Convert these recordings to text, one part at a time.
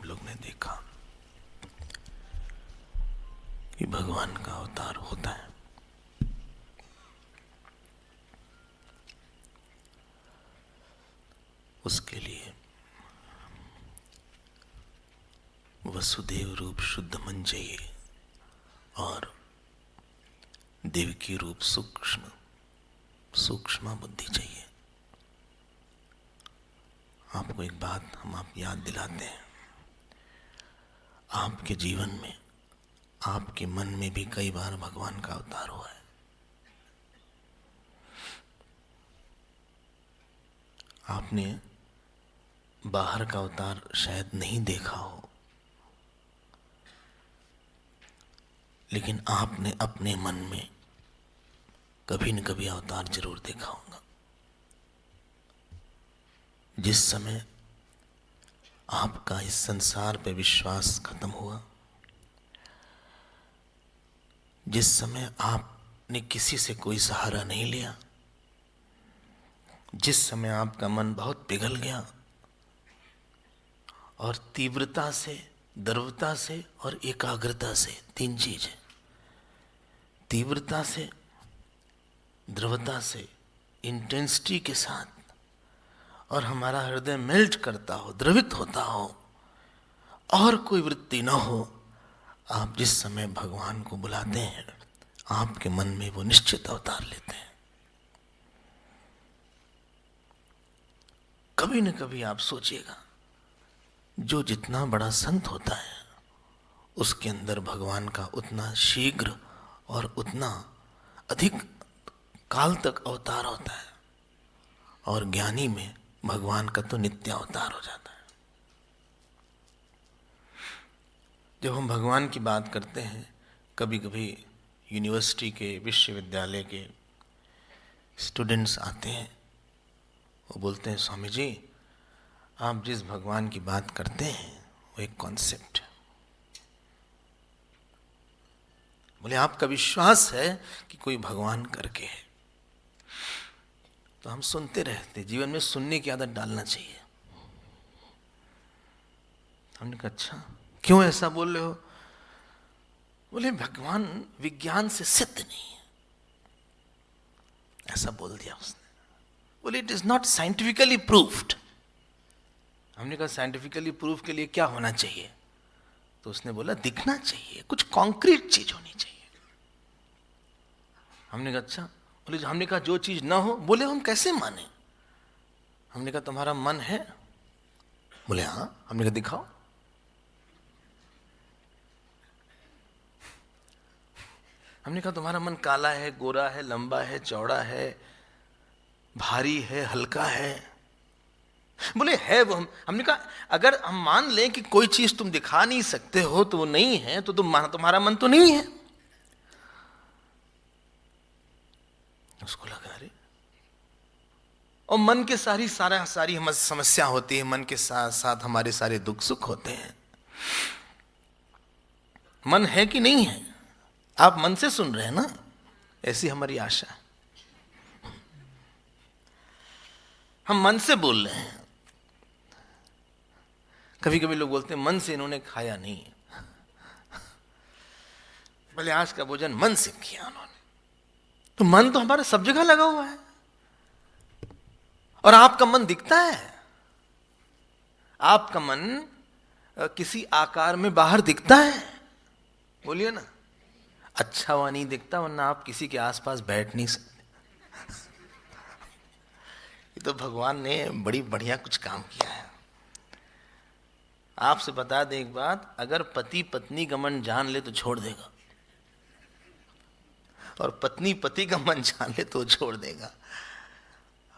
लोग ने देखा कि भगवान का अवतार होता है। उसके लिए वसुदेव रूप शुद्ध मन चाहिए और देवकी रूप सूक्ष्म बुद्धि चाहिए। आपको एक बात हम आप याद दिलाते हैं, आपके जीवन में, आपके मन में भी कई बार भगवान का अवतार हुआ है। आपने बाहर का अवतार शायद नहीं देखा हो, लेकिन आपने अपने मन में कभी न कभी अवतार जरूर देखा होगा। जिस समय आपका इस संसार पे विश्वास खत्म हुआ, जिस समय आपने किसी से कोई सहारा नहीं लिया, जिस समय आपका मन बहुत पिघल गया और तीव्रता से, द्रवता से और एकाग्रता से, तीन चीज है, तीव्रता से, द्रवता से, इंटेंसिटी के साथ, और हमारा हृदय मेल्ट करता हो, द्रवित होता हो और कोई वृत्ति न हो, आप जिस समय भगवान को बुलाते हैं, आपके मन में वो निश्चित अवतार लेते हैं। कभी न कभी आप सोचिएगा, जो जितना बड़ा संत होता है उसके अंदर भगवान का उतना शीघ्र और उतना अधिक काल तक अवतार होता है, और ज्ञानी में भगवान का तो नित्य अवतार हो जाता है। जब हम भगवान की बात करते हैं, कभी कभी यूनिवर्सिटी के, विश्वविद्यालय के स्टूडेंट्स आते हैं, वो बोलते हैं, स्वामी जी आप जिस भगवान की बात करते हैं वो एक कॉन्सेप्ट है। बोले आपका विश्वास है कि कोई भगवान करके है। तो हम सुनते रहते, जीवन में सुनने की आदत डालना चाहिए। हमने कहा अच्छा क्यों ऐसा बोल रहे हो? बोले भगवान विज्ञान से सिद्ध नहीं है, ऐसा बोल दिया उसने। बोले it is not scientifically proofed. हमने कहा साइंटिफिकली प्रूफ के लिए क्या होना चाहिए? तो उसने बोला दिखना चाहिए, कुछ कॉन्क्रीट चीज होनी चाहिए। हमने कहा अच्छा। बोले हमने कहा जो चीज ना हो, बोले हम कैसे माने? हमने कहा तुम्हारा मन है? बोले हाँ। हमने कहा दिखाओ। हमने कहा तुम्हारा मन काला है, गोरा है, लंबा है, चौड़ा है, भारी है, हल्का है? बोले है वो। हमने कहा अगर हम मान लें कि कोई चीज तुम दिखा नहीं सकते हो तो वो नहीं है, तो तुम्हारा मन तो नहीं है। उसको लगा रे, और मन के सारी समस्या होती है, मन के साथ साथ हमारे सारे दुख सुख होते हैं। मन है कि नहीं है? आप मन से सुन रहे हैं ना, ऐसी हमारी आशा है। हम मन से बोल रहे हैं। कभी कभी लोग बोलते हैं मन से इन्होंने खाया नहीं है। बोले आज का भोजन मन से किया उन्होंने। तो मन तो हमारे सब जगह लगा हुआ है, और आपका मन दिखता है। आपका मन किसी आकार में बाहर दिखता है? बोलिए ना। अच्छा हुआ नहीं दिखता, वरना आप किसी के आसपास बैठ नहीं सकते। ये तो भगवान ने बड़ी बढ़िया कुछ काम किया है। आपसे बता दें एक बात, अगर पति पत्नी का मन जान ले तो छोड़ देगा, और पत्नी पति का मन जान ले तो छोड़ देगा।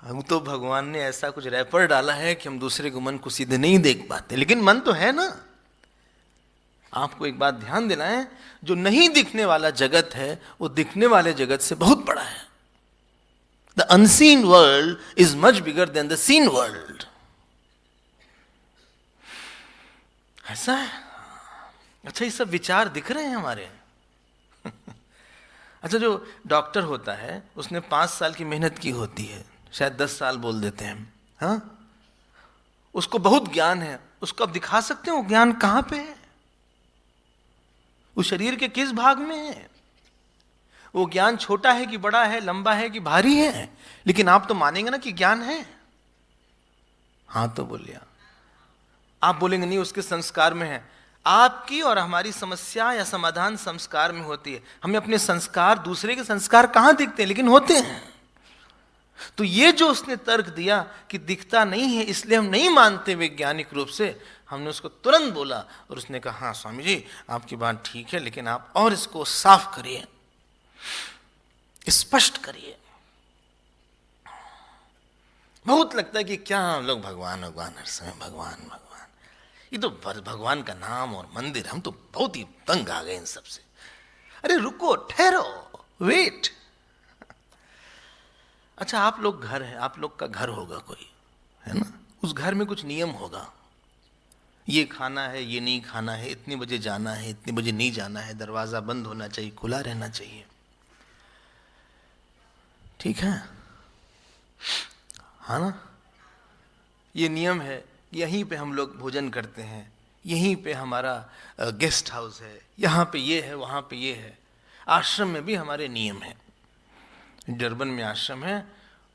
हम तो भगवान ने ऐसा कुछ रैपर डाला है कि हम दूसरे के मन को सीधे नहीं देख पाते, लेकिन मन तो है ना। आपको एक बात ध्यान देना है, जो नहीं दिखने वाला जगत है वो दिखने वाले जगत से बहुत बड़ा है। The unseen world is much bigger than the seen world. ऐसा है। अच्छा ये सब विचार दिख रहे हैं हमारे। अच्छा जो डॉक्टर होता है उसने 5 साल की मेहनत की होती है, शायद 10 साल बोल देते हैं, हाँ? उसको बहुत ज्ञान है, उसको आप दिखा सकते हो ज्ञान कहां पे है, उस शरीर के किस भाग में है? वो ज्ञान छोटा है कि बड़ा है, लंबा है कि भारी है? लेकिन आप तो मानेंगे ना कि ज्ञान है। हाँ तो बोलिए, आप बोलेंगे नहीं उसके संस्कार में है। आपकी और हमारी समस्या या समाधान संस्कार में होती है। हमें अपने संस्कार, दूसरे के संस्कार कहां दिखते हैं, लेकिन होते हैं। तो ये जो उसने तर्क दिया कि दिखता नहीं है इसलिए हम नहीं मानते वैज्ञानिक रूप से, हमने उसको तुरंत बोला और उसने कहा हाँ स्वामी जी आपकी बात ठीक है, लेकिन आप और इसको साफ करिए, स्पष्ट करिए। बहुत लगता है कि क्या हम लोग भगवान भगवान हर समय भगवान भगवान, ये तो भगवान का नाम और मंदिर, हम तो बहुत ही तंग आ गए इन सब से। अरे रुको, ठहरो, वेट। अच्छा आप लोग घर है, आप लोग का घर होगा कोई, है ना? उस घर में कुछ नियम होगा, ये खाना है, ये नहीं खाना है, इतने बजे जाना है, इतने बजे नहीं जाना है, दरवाजा बंद होना चाहिए, खुला रहना चाहिए, ठीक है? हाँ ना? ये नियम है, यहीं पे हम लोग भोजन करते हैं, यहीं पे हमारा गेस्ट हाउस है, यहाँ पे ये है, वहाँ पे ये है। आश्रम में भी हमारे नियम हैं। डरबन में आश्रम है,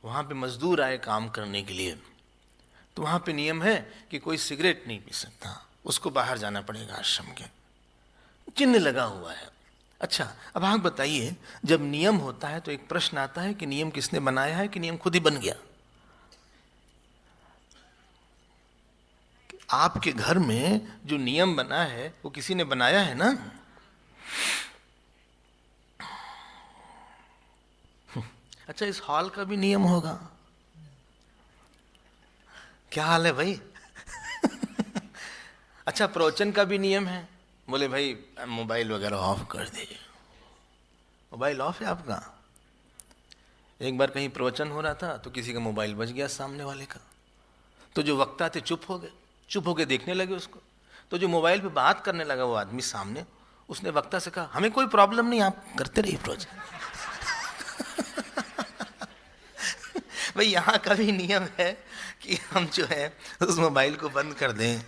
वहाँ पे मजदूर आए काम करने के लिए, तो वहाँ पे नियम है कि कोई सिगरेट नहीं पी सकता, उसको बाहर जाना पड़ेगा आश्रम के, चिन्ह लगा हुआ है। अच्छा अब आप बताइए, जब नियम होता है तो एक प्रश्न आता है कि नियम किसने बनाया है, कि नियम खुद ही बन गया? आपके घर में जो नियम बना है वो किसी ने बनाया है ना? अच्छा इस हॉल का भी नियम होगा। क्या हाल है भाई? अच्छा प्रवचन का भी नियम है, बोले भाई मोबाइल वगैरह ऑफ कर दीजिए। मोबाइल ऑफ है आपका? एक बार कहीं प्रवचन हो रहा था तो किसी का मोबाइल बज गया सामने वाले का, तो जो वक्ता थे चुप हो गए, चुप होके देखने लगे उसको। तो जो मोबाइल पे बात करने लगा वो आदमी सामने, उसने वक्ता से कहा हमें कोई प्रॉब्लम नहीं, आप करते रहिए प्रवचन। भाई यहाँ का भी नियम है कि हम जो है उस मोबाइल को बंद कर दें,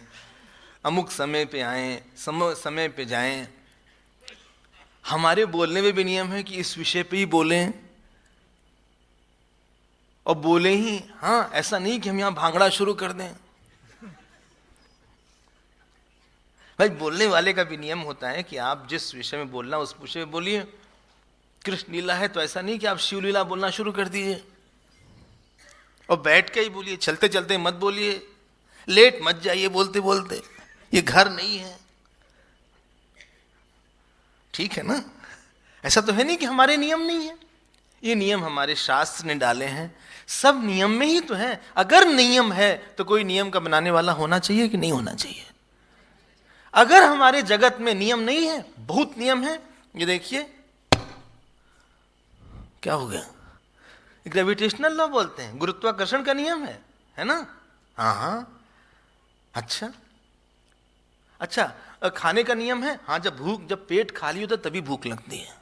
अमुक समय पे आएं, समय पे जाएं। हमारे बोलने में भी नियम है कि इस विषय पे ही बोलें, और बोले ही, हाँ ऐसा नहीं कि हम यहाँ भांगड़ा शुरू कर दें। भाई बोलने वाले का भी नियम होता है कि आप जिस विषय में बोलना उस विषय में बोलिए। कृष्ण लीला है तो ऐसा नहीं कि आप शिव लीला बोलना शुरू कर दीजिए और बैठ के ही बोलिए, चलते चलते मत बोलिए, लेट मत जाइए बोलते बोलते, ये घर नहीं है, ठीक है ना? ऐसा तो है नहीं कि हमारे नियम नहीं है, ये नियम हमारे शास्त्र ने डाले हैं, सब नियम में ही तो है। अगर नियम है तो कोई नियम का बनाने वाला होना चाहिए कि नहीं होना चाहिए? अगर हमारे जगत में नियम नहीं है, बहुत नियम है, ये देखिए क्या हो गया, ग्रेविटेशनल लॉ बोलते हैं, गुरुत्वाकर्षण का नियम है ना? हाँ हाँ। अच्छा खाने का नियम है, हाँ जब पेट खाली होता तभी भूख लगती है।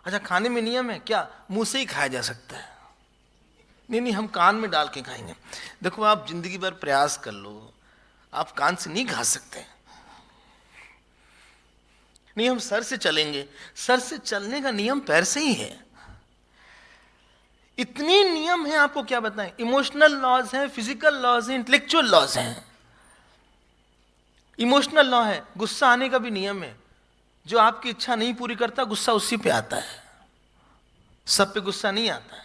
अच्छा खाने में नियम है क्या, मुंह से ही खाया जा सकता है? नहीं हम कान में डाल के खाएंगे। देखो आप जिंदगी भर प्रयास कर लो, आप कान से नहीं खा सकते। नहीं हम सर से चलेंगे, सर से चलने का नियम पैर से ही है। इतने नियम हैं, आपको क्या बताएं। इमोशनल लॉज हैं, फिजिकल लॉज हैं, इंटेलेक्चुअल लॉज हैं। इमोशनल लॉ है, गुस्सा आने का भी नियम है, जो आपकी इच्छा नहीं पूरी करता गुस्सा उसी पे आता है, सब पे गुस्सा नहीं आता है।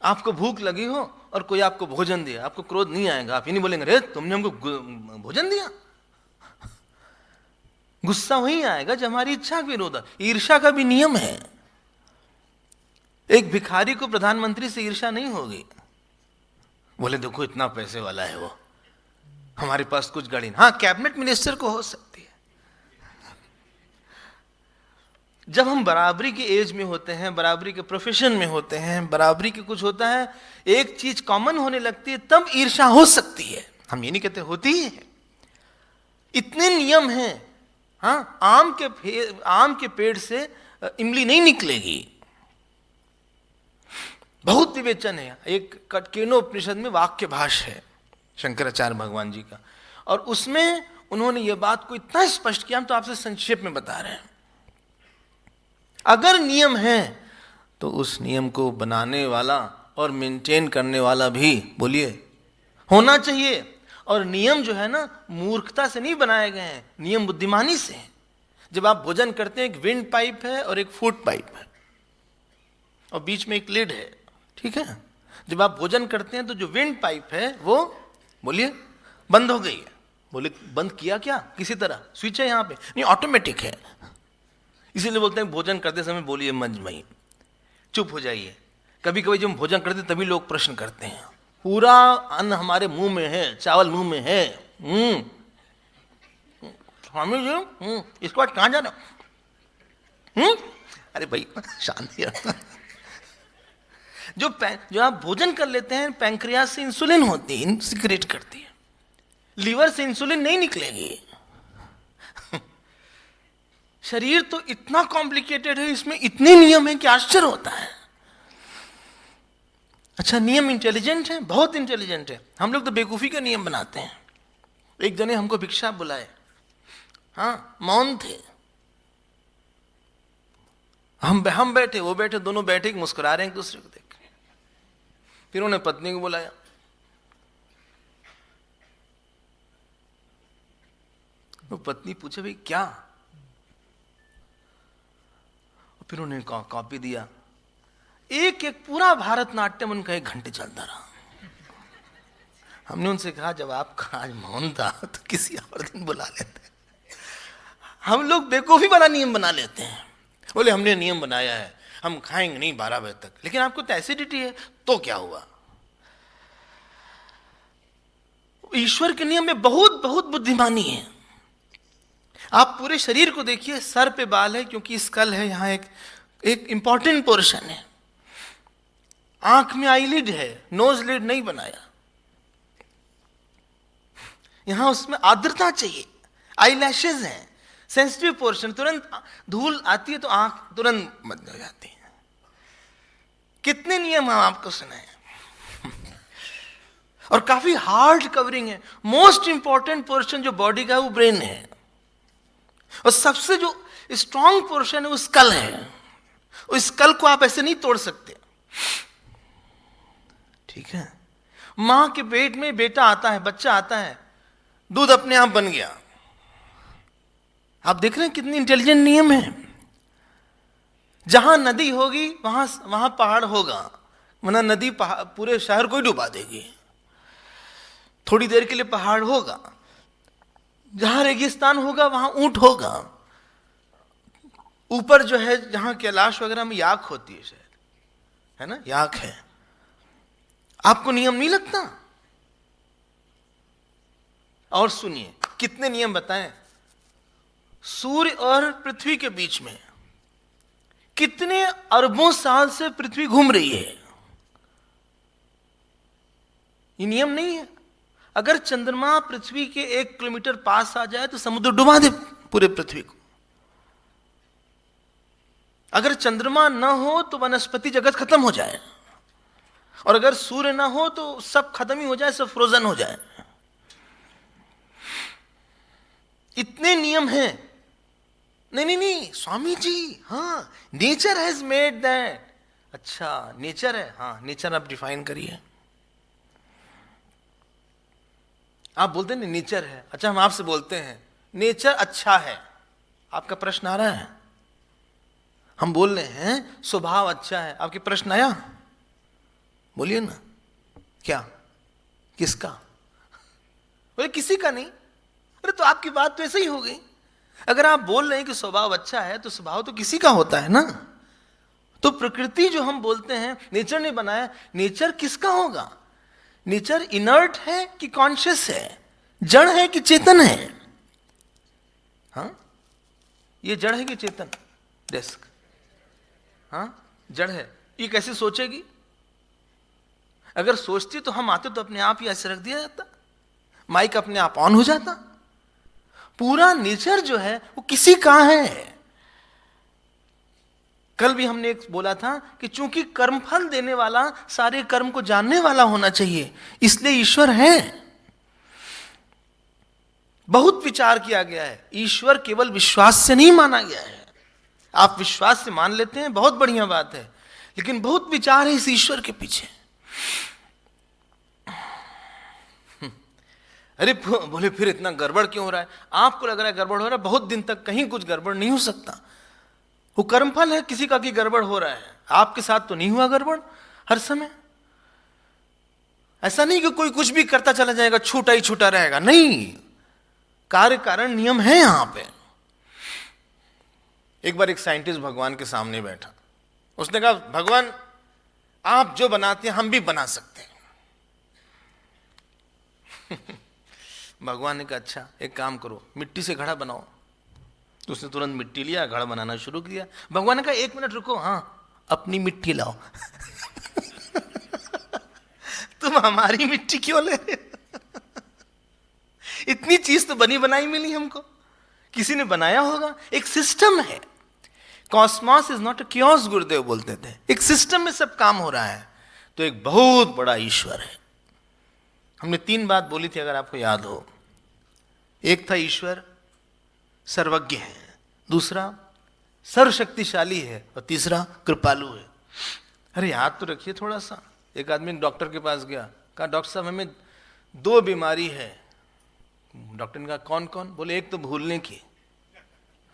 आपको भूख लगी हो और कोई आपको भोजन दिया, आपको क्रोध नहीं आएगा, आप ये नहीं बोलेंगे रे तुमने हमको भोजन दिया। गुस्सा वही आएगा जब हमारी इच्छा का विरोध है। ईर्ष्या का भी नियम है, एक भिखारी को प्रधानमंत्री से ईर्ष्या नहीं होगी, बोले देखो इतना पैसे वाला है वो, हमारे पास कुछ गाड़ी नहीं। हाँ कैबिनेट मिनिस्टर को हो सकती है। जब हम बराबरी के एज में होते हैं, बराबरी के प्रोफेशन में होते हैं, बराबरी के कुछ होता है, एक चीज कॉमन होने लगती है, तब ईर्ष्या हो सकती है। हम ये नहीं कहते होती है। इतने नियम हैं। हाँ आम के पेड़ से इमली नहीं निकलेगी, बहुत विवेचन है। एक केनोपनिषद में वाक्य भाष्य है, शंकराचार्य भगवान जी का। और उसमें उन्होंने ये बात को इतना स्पष्ट किया, हम तो आपसे संक्षेप में बता रहे हैं। अगर नियम है तो उस नियम को बनाने वाला और मेंटेन करने वाला भी, बोलिए, होना चाहिए। और नियम जो है ना, मूर्खता से नहीं बनाए गए हैं, नियम बुद्धिमानी से हैं। जब आप भोजन करते हैं, एक विंड पाइप है और एक फूड पाइप है और बीच में एक लिड है, ठीक है। जब आप भोजन करते हैं तो जो विंड पाइप है वो, बोलिए, बंद हो गई है। बोले बंद किया क्या? किसी तरह स्विच है यहाँ पे? नहीं, ऑटोमेटिक है। इसीलिए बोलते हैं भोजन करते समय बोलिए मंजमई, चुप हो जाइए। कभी कभी जब हम भोजन करते तभी लोग प्रश्न करते हैं, पूरा अन्न हमारे मुंह में है, चावल मुंह में है, स्वामी जी इसके बाद कहाँ जाना? अरे भाई शांति। जो आप भोजन कर लेते हैं, पैंक्रियास से इंसुलिन होती है, सिक्रेट करती है। लीवर से इंसुलिन नहीं निकलेगी। शरीर तो इतना कॉम्प्लिकेटेड है, इसमें इतने नियम है कि आश्चर्य होता है। अच्छा, नियम इंटेलिजेंट है, बहुत इंटेलिजेंट है। हम लोग तो बेवकूफी का नियम बनाते हैं। एक जने हमको भिक्षा बुलाए, हाँ, मौन थे, हम बैठे, वो बैठे, दोनों बैठे मुस्कुरा रहे हैं एक दूसरे को देख। फिर उन्होंने पत्नी को बुलाया, वो पत्नी पूछे भाई क्या? फिर उन्होंने कॉपी दिया। एक एक पूरा भारतनाट्यम उनका 1 घंटे चलता रहा। हमने उनसे कहा जब आपका आज मौन था तो किसी और दिन बुला लेते। हम लोग बेवकूफी वाला नियम बना लेते हैं। बोले हमने नियम बनाया है, हम खाएंगे नहीं 12 बजे तक। लेकिन आपको तो एसिडिटी है, तो क्या हुआ? ईश्वर के नियम में बहुत बहुत बुद्धिमानी है। आप पूरे शरीर को देखिए, सर पे बाल है क्योंकि स्कल है, यहाँ एक इंपॉर्टेंट पोर्शन है। आंख में आईलिड है, नोज लिड नहीं बनाया, यहां उसमें आर्द्रता चाहिए। आईलैशेस हैं, सेंसिटिव पोर्शन, तुरंत धूल आती है तो आंख तुरंत बंद हो जाती है। कितने नियम हम आपको सुनाए, और काफी हार्ड कवरिंग है। मोस्ट इंपॉर्टेंट पोर्शन जो बॉडी का है वो ब्रेन है, और सबसे जो स्ट्रॉन्ग पोर्शन है वो स्कल है। उस स्कल को आप ऐसे नहीं तोड़ सकते, ठीक है। मां के पेट में बेटा आता है, बच्चा आता है, दूध अपने आप बन गया। आप देख रहे हैं कितनी इंटेलिजेंट नियम है। जहां नदी होगी वहां पहाड़ होगा, वरना नदी पूरे शहर को ही डुबा देगी। थोड़ी देर के लिए पहाड़ होगा, जहां रेगिस्तान होगा वहां ऊंट होगा। ऊपर जो है जहां कैलाश वगैरह में याक होती है, शायद है ना, याक है। आपको नियम नहीं लगता? और सुनिए कितने नियम बताएं। सूर्य और पृथ्वी के बीच में कितने अरबों साल से पृथ्वी घूम रही है, ये नियम नहीं है। अगर चंद्रमा पृथ्वी के 1 किलोमीटर पास आ जाए तो समुद्र डुबा दे पूरे पृथ्वी को। अगर चंद्रमा न हो तो वनस्पति जगत खत्म हो जाए, और अगर सूर्य ना हो तो सब खत्म ही हो जाए, सब फ्रोजन हो जाए। इतने नियम हैं। नहीं स्वामी जी, हाँ, नेचर हैज मेड दैट। अच्छा, नेचर है, हाँ, नेचर आप डिफाइन करिए। आप बोलते हैं नेचर है, अच्छा हम आपसे बोलते हैं नेचर अच्छा है। आपका प्रश्न आ रहा है? हम बोल रहे हैं स्वभाव अच्छा है, आपके प्रश्न आया? बोलिए ना, क्या, किसका? बोले किसी का नहीं। अरे तो आपकी बात तो ऐसे ही हो गई। अगर आप बोल रहे हैं कि स्वभाव अच्छा है तो स्वभाव तो किसी का होता है ना। तो प्रकृति जो हम बोलते हैं नेचर ने बनाया, नेचर किसका होगा? नेचर इनर्ट है कि कॉन्शियस है, जड़ है कि चेतन है? हाँ, ये जड़ है कि चेतन? डेस्क, हाँ, जड़ है। ये कैसे सोचेगी? अगर सोचती तो हम आते तो अपने आप ही ऐसे रख दिया जाता, माइक अपने आप ऑन हो जाता। पूरा नेचर जो है वो किसी का है। कल भी हमने एक बोला था कि चूंकि कर्मफल देने वाला सारे कर्म को जानने वाला होना चाहिए, इसलिए ईश्वर है। बहुत विचार किया गया है, ईश्वर केवल विश्वास से नहीं माना गया है। आप विश्वास से मान लेते हैं, बहुत बढ़िया बात है, लेकिन बहुत विचार है इस ईश्वर के पीछे। अरे बोले फिर इतना गड़बड़ क्यों हो रहा है? आपको लग रहा है गड़बड़ हो रहा है, बहुत दिन तक कहीं कुछ गड़बड़ नहीं हो सकता। वो कर्मफल है किसी का कि गड़बड़ हो रहा है। आपके साथ तो नहीं हुआ गड़बड़ हर समय? ऐसा नहीं कि कोई कुछ भी करता चला जाएगा, छूटा ही छूटा रहेगा, नहीं, कार्य कारण नियम है यहां पे। एक बार एक साइंटिस्ट भगवान के सामने बैठा, उसने कहा भगवान आप जो बनाते हैं हम भी बना सकते हैं। भगवान ने कहा अच्छा एक काम करो, मिट्टी से घड़ा बनाओ। तो उसने तुरंत मिट्टी लिया, घड़ा बनाना शुरू किया। भगवान ने कहा 1 मिनट रुको, हाँ अपनी मिट्टी लाओ। तुम हमारी मिट्टी क्यों ले रहे? इतनी चीज तो बनी बनाई मिली हमको, किसी ने बनाया होगा। एक सिस्टम है, Cosmos is not a chaos, गुरुदेव बोलते थे। एक सिस्टम में सब काम हो रहा है, तो एक बहुत बड़ा ईश्वर है। हमने 3 बात बोली थी, अगर आपको याद हो। एक था ईश्वर सर्वज्ञ है, दूसरा सर्वशक्तिशाली है, और तीसरा कृपालु है। अरे याद तो रखिए थोड़ा सा। एक आदमी एक डॉक्टर के पास गया, कहा डॉक्टर साहब हमें 2 बीमारी है। डॉक्टर ने कहा कौन कौन? बोले एक तो भूलने की।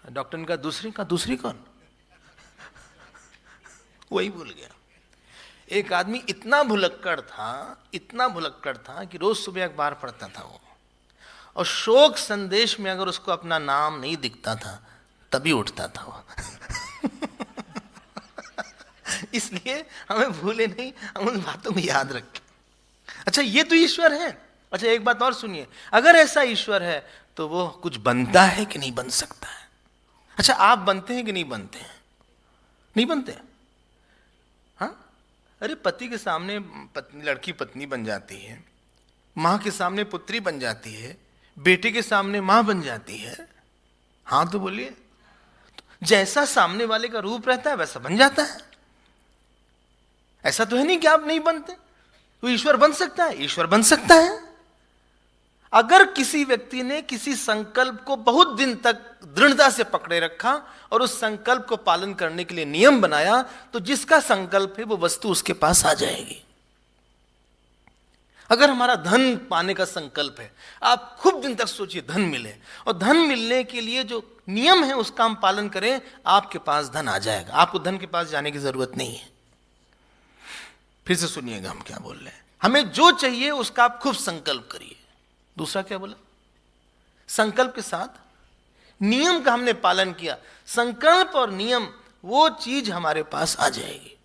डॉक्टर ने कहा दूसरी कौन? वही भूल गया। एक आदमी इतना भुलक्कड़ था कि रोज सुबह अखबार पढ़ता था वो, और शोक संदेश में अगर उसको अपना नाम नहीं दिखता था तभी उठता था वो। इसलिए हमें भूले नहीं, हम उन बातों को याद रखें। अच्छा ये तो ईश्वर है। अच्छा एक बात और सुनिए, अगर ऐसा ईश्वर है तो वो कुछ बनता है कि नहीं बन सकता है? अच्छा आप बनते हैं कि नहीं बनते हैं? नहीं बनते। हाँ, अरे पति के सामने लड़की पत्नी बन जाती है, माँ के सामने पुत्री बन जाती है, बेटे के सामने माँ बन जाती है। हाँ तो बोलिए, जैसा सामने वाले का रूप रहता है वैसा बन जाता है। ऐसा तो है नहीं कि आप नहीं बनते। तो ईश्वर बन सकता है, ईश्वर बन सकता है। अगर किसी व्यक्ति ने किसी संकल्प को बहुत दिन तक दृढ़ता से पकड़े रखा और उस संकल्प को पालन करने के लिए नियम बनाया, तो जिसका संकल्प है वो वस्तु उसके पास आ जाएगी। अगर हमारा धन पाने का संकल्प है, आप खूब दिन तक सोचिए धन मिले, और धन मिलने के लिए जो नियम है उसका हम पालन करें, आपके पास धन आ जाएगा। आपको धन के पास जाने की जरूरत नहीं है। फिर से सुनिएगा हम क्या बोल रहे हैं। हमें जो चाहिए उसका आप खूब संकल्प करिए। दूसरा क्या बोला? संकल्प के साथ नियम का हमने पालन किया, संकल्प और नियम, वो चीज हमारे पास आ जाएगी।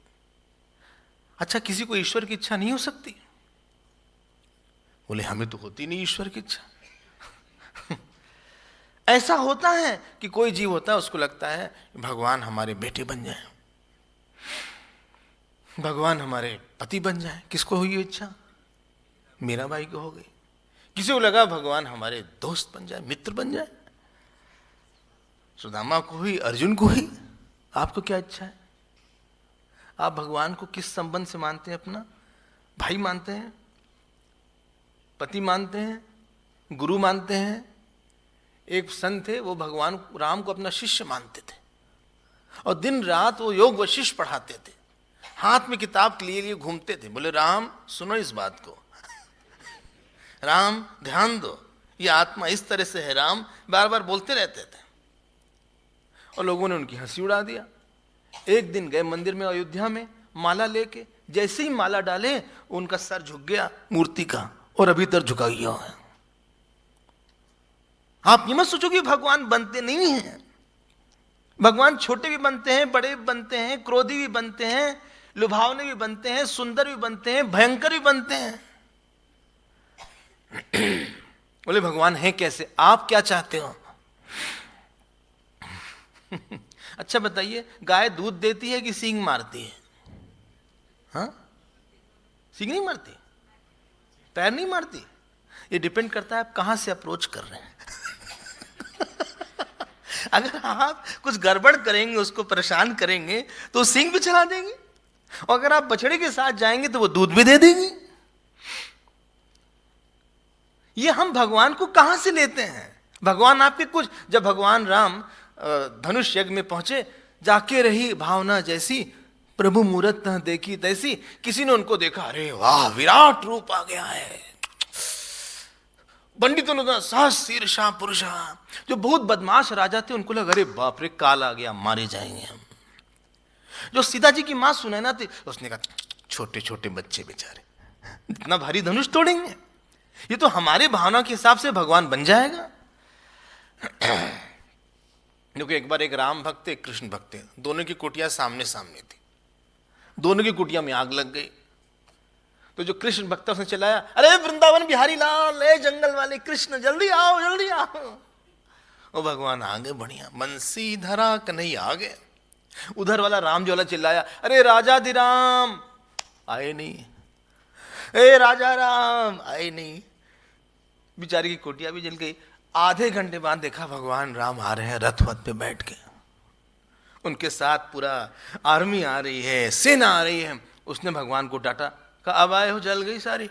अच्छा किसी को ईश्वर की इच्छा नहीं हो सकती? बोले हमें तो होती नहीं ईश्वर की इच्छा। ऐसा होता है कि कोई जीव होता है उसको लगता है भगवान हमारे बेटे बन जाए, भगवान हमारे पति बन जाए। किसको हुई ये इच्छा? मीरा बाई को हो गई। किसी को लगा भगवान हमारे दोस्त बन जाए, मित्र बन जाए। सुदामा को हुई, अर्जुन को हुई। आपको क्या इच्छा है? आप भगवान को किस संबंध से मानते हैं? अपना भाई मानते हैं, पति मानते हैं, गुरु मानते हैं। एक संत थे, वो भगवान राम को अपना शिष्य मानते थे, और दिन रात वो योग वशिष्ठ पढ़ाते थे, हाथ में किताब के लिए घूमते थे। बोले राम सुनो इस बात को, राम ध्यान दो, ये आत्मा इस तरह से है, राम बार बार बोलते रहते थे। और लोगों ने उनकी हंसी उड़ा दिया। एक दिन गए मंदिर में अयोध्या में, माला लेके, जैसे ही माला डाले उनका सर झुक गया मूर्ति का, और अभी तक झुका गया है। आप ये मत सोचो कि भगवान बनते नहीं हैं। भगवान छोटे भी बनते हैं, बड़े भी बनते हैं, क्रोधी भी बनते हैं, लुभावने भी बनते हैं, सुंदर भी बनते हैं, भयंकर भी बनते हैं। बोले भगवान है कैसे? आप क्या चाहते हो? अच्छा बताइए, गाय दूध देती है कि सींग मारती है? हाँ, सींग नहीं मारती, पैर नहीं मारती। ये डिपेंड करता है आप कहां से अप्रोच कर रहे हैं। अगर आप कुछ गड़बड़ करेंगे, उसको परेशान करेंगे, तो सींग भी चला देंगे, और अगर आप बछड़े के साथ जाएंगे तो वो दूध भी दे देगी। ये हम भगवान को कहां से लेते हैं? भगवान आपके कुछ, जब भगवान राम धनुष यज्ञ में पहुंचे, जाके रही भावना जैसी, प्रभु मूरत न देखी तैसी। किसी ने उनको देखा, अरे वाह विराट रूप आ गया है। पंडितों ने कहा सहस शीर्षा पुरुषा। जो बहुत बदमाश राजा थे उनको लगा, अरे बाप रे काल आ गया, मारे जाएंगे हम। जो सीता जी की मां सुनैना थी, उसने कहा छोटे छोटे बच्चे बेचारे इतना भारी धनुष तोड़ेंगे, ये तो हमारे भावना के हिसाब से भगवान बन जाएगा। क्योंकि एक बार एक राम भक्त थे, एक कृष्ण भक्त थे, दोनों की कुटिया सामने सामने थी, दोनों की कुटिया में आग लग गई। तो जो कृष्ण भक्त उसने चिल्लाया, अरे वृंदावन बिहारी लाल, ए जंगल वाले कृष्ण, जल्दी आओ जल्दी आओ। वो भगवान आगे बढ़िया, बंसी धरा कन्हैया आ गए। उधर वाला राम जो वाला चिल्लाया, अरे राजा धीराम, आए नहीं, ए राजा राम, आए नहीं। बेचारी की कुटिया भी जल गई। आधे घंटे बाद देखा भगवान राम आ रहे हैं रथ वथ पे बैठ के, उनके साथ पूरा आर्मी आ रही है, सेना आ रही है। उसने भगवान को डांटा, कहा अब आए हो, जल गई सारी।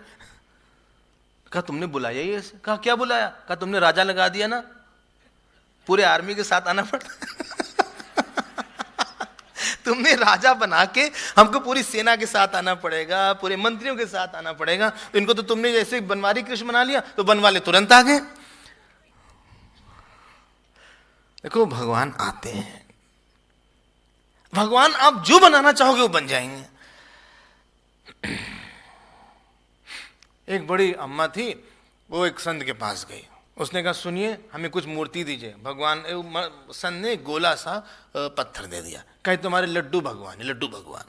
कहा तुमने बुलाया ही ऐसे? कहा क्या बुलाया? कहा तुमने राजा लगा दिया ना, पूरे आर्मी के साथ आना पड़ता। तुमने राजा बना के हमको पूरी सेना के साथ आना पड़ेगा, पूरे मंत्रियों के साथ आना पड़ेगा। तो इनको तो तुमने जैसे बनवारी कृष्ण बना लिया, तो बनवाले तुरंत आ गए। देखो भगवान आते हैं, भगवान आप जो बनाना चाहोगे वो बन जाएंगे। एक बड़ी अम्मा थी, वो एक संत के पास गई। उसने कहा सुनिए हमें कुछ मूर्ति दीजिए। भगवान, संत ने गोला सा पत्थर दे दिया, कहे तुम्हारे लड्डू भगवान है, लड्डू भगवान।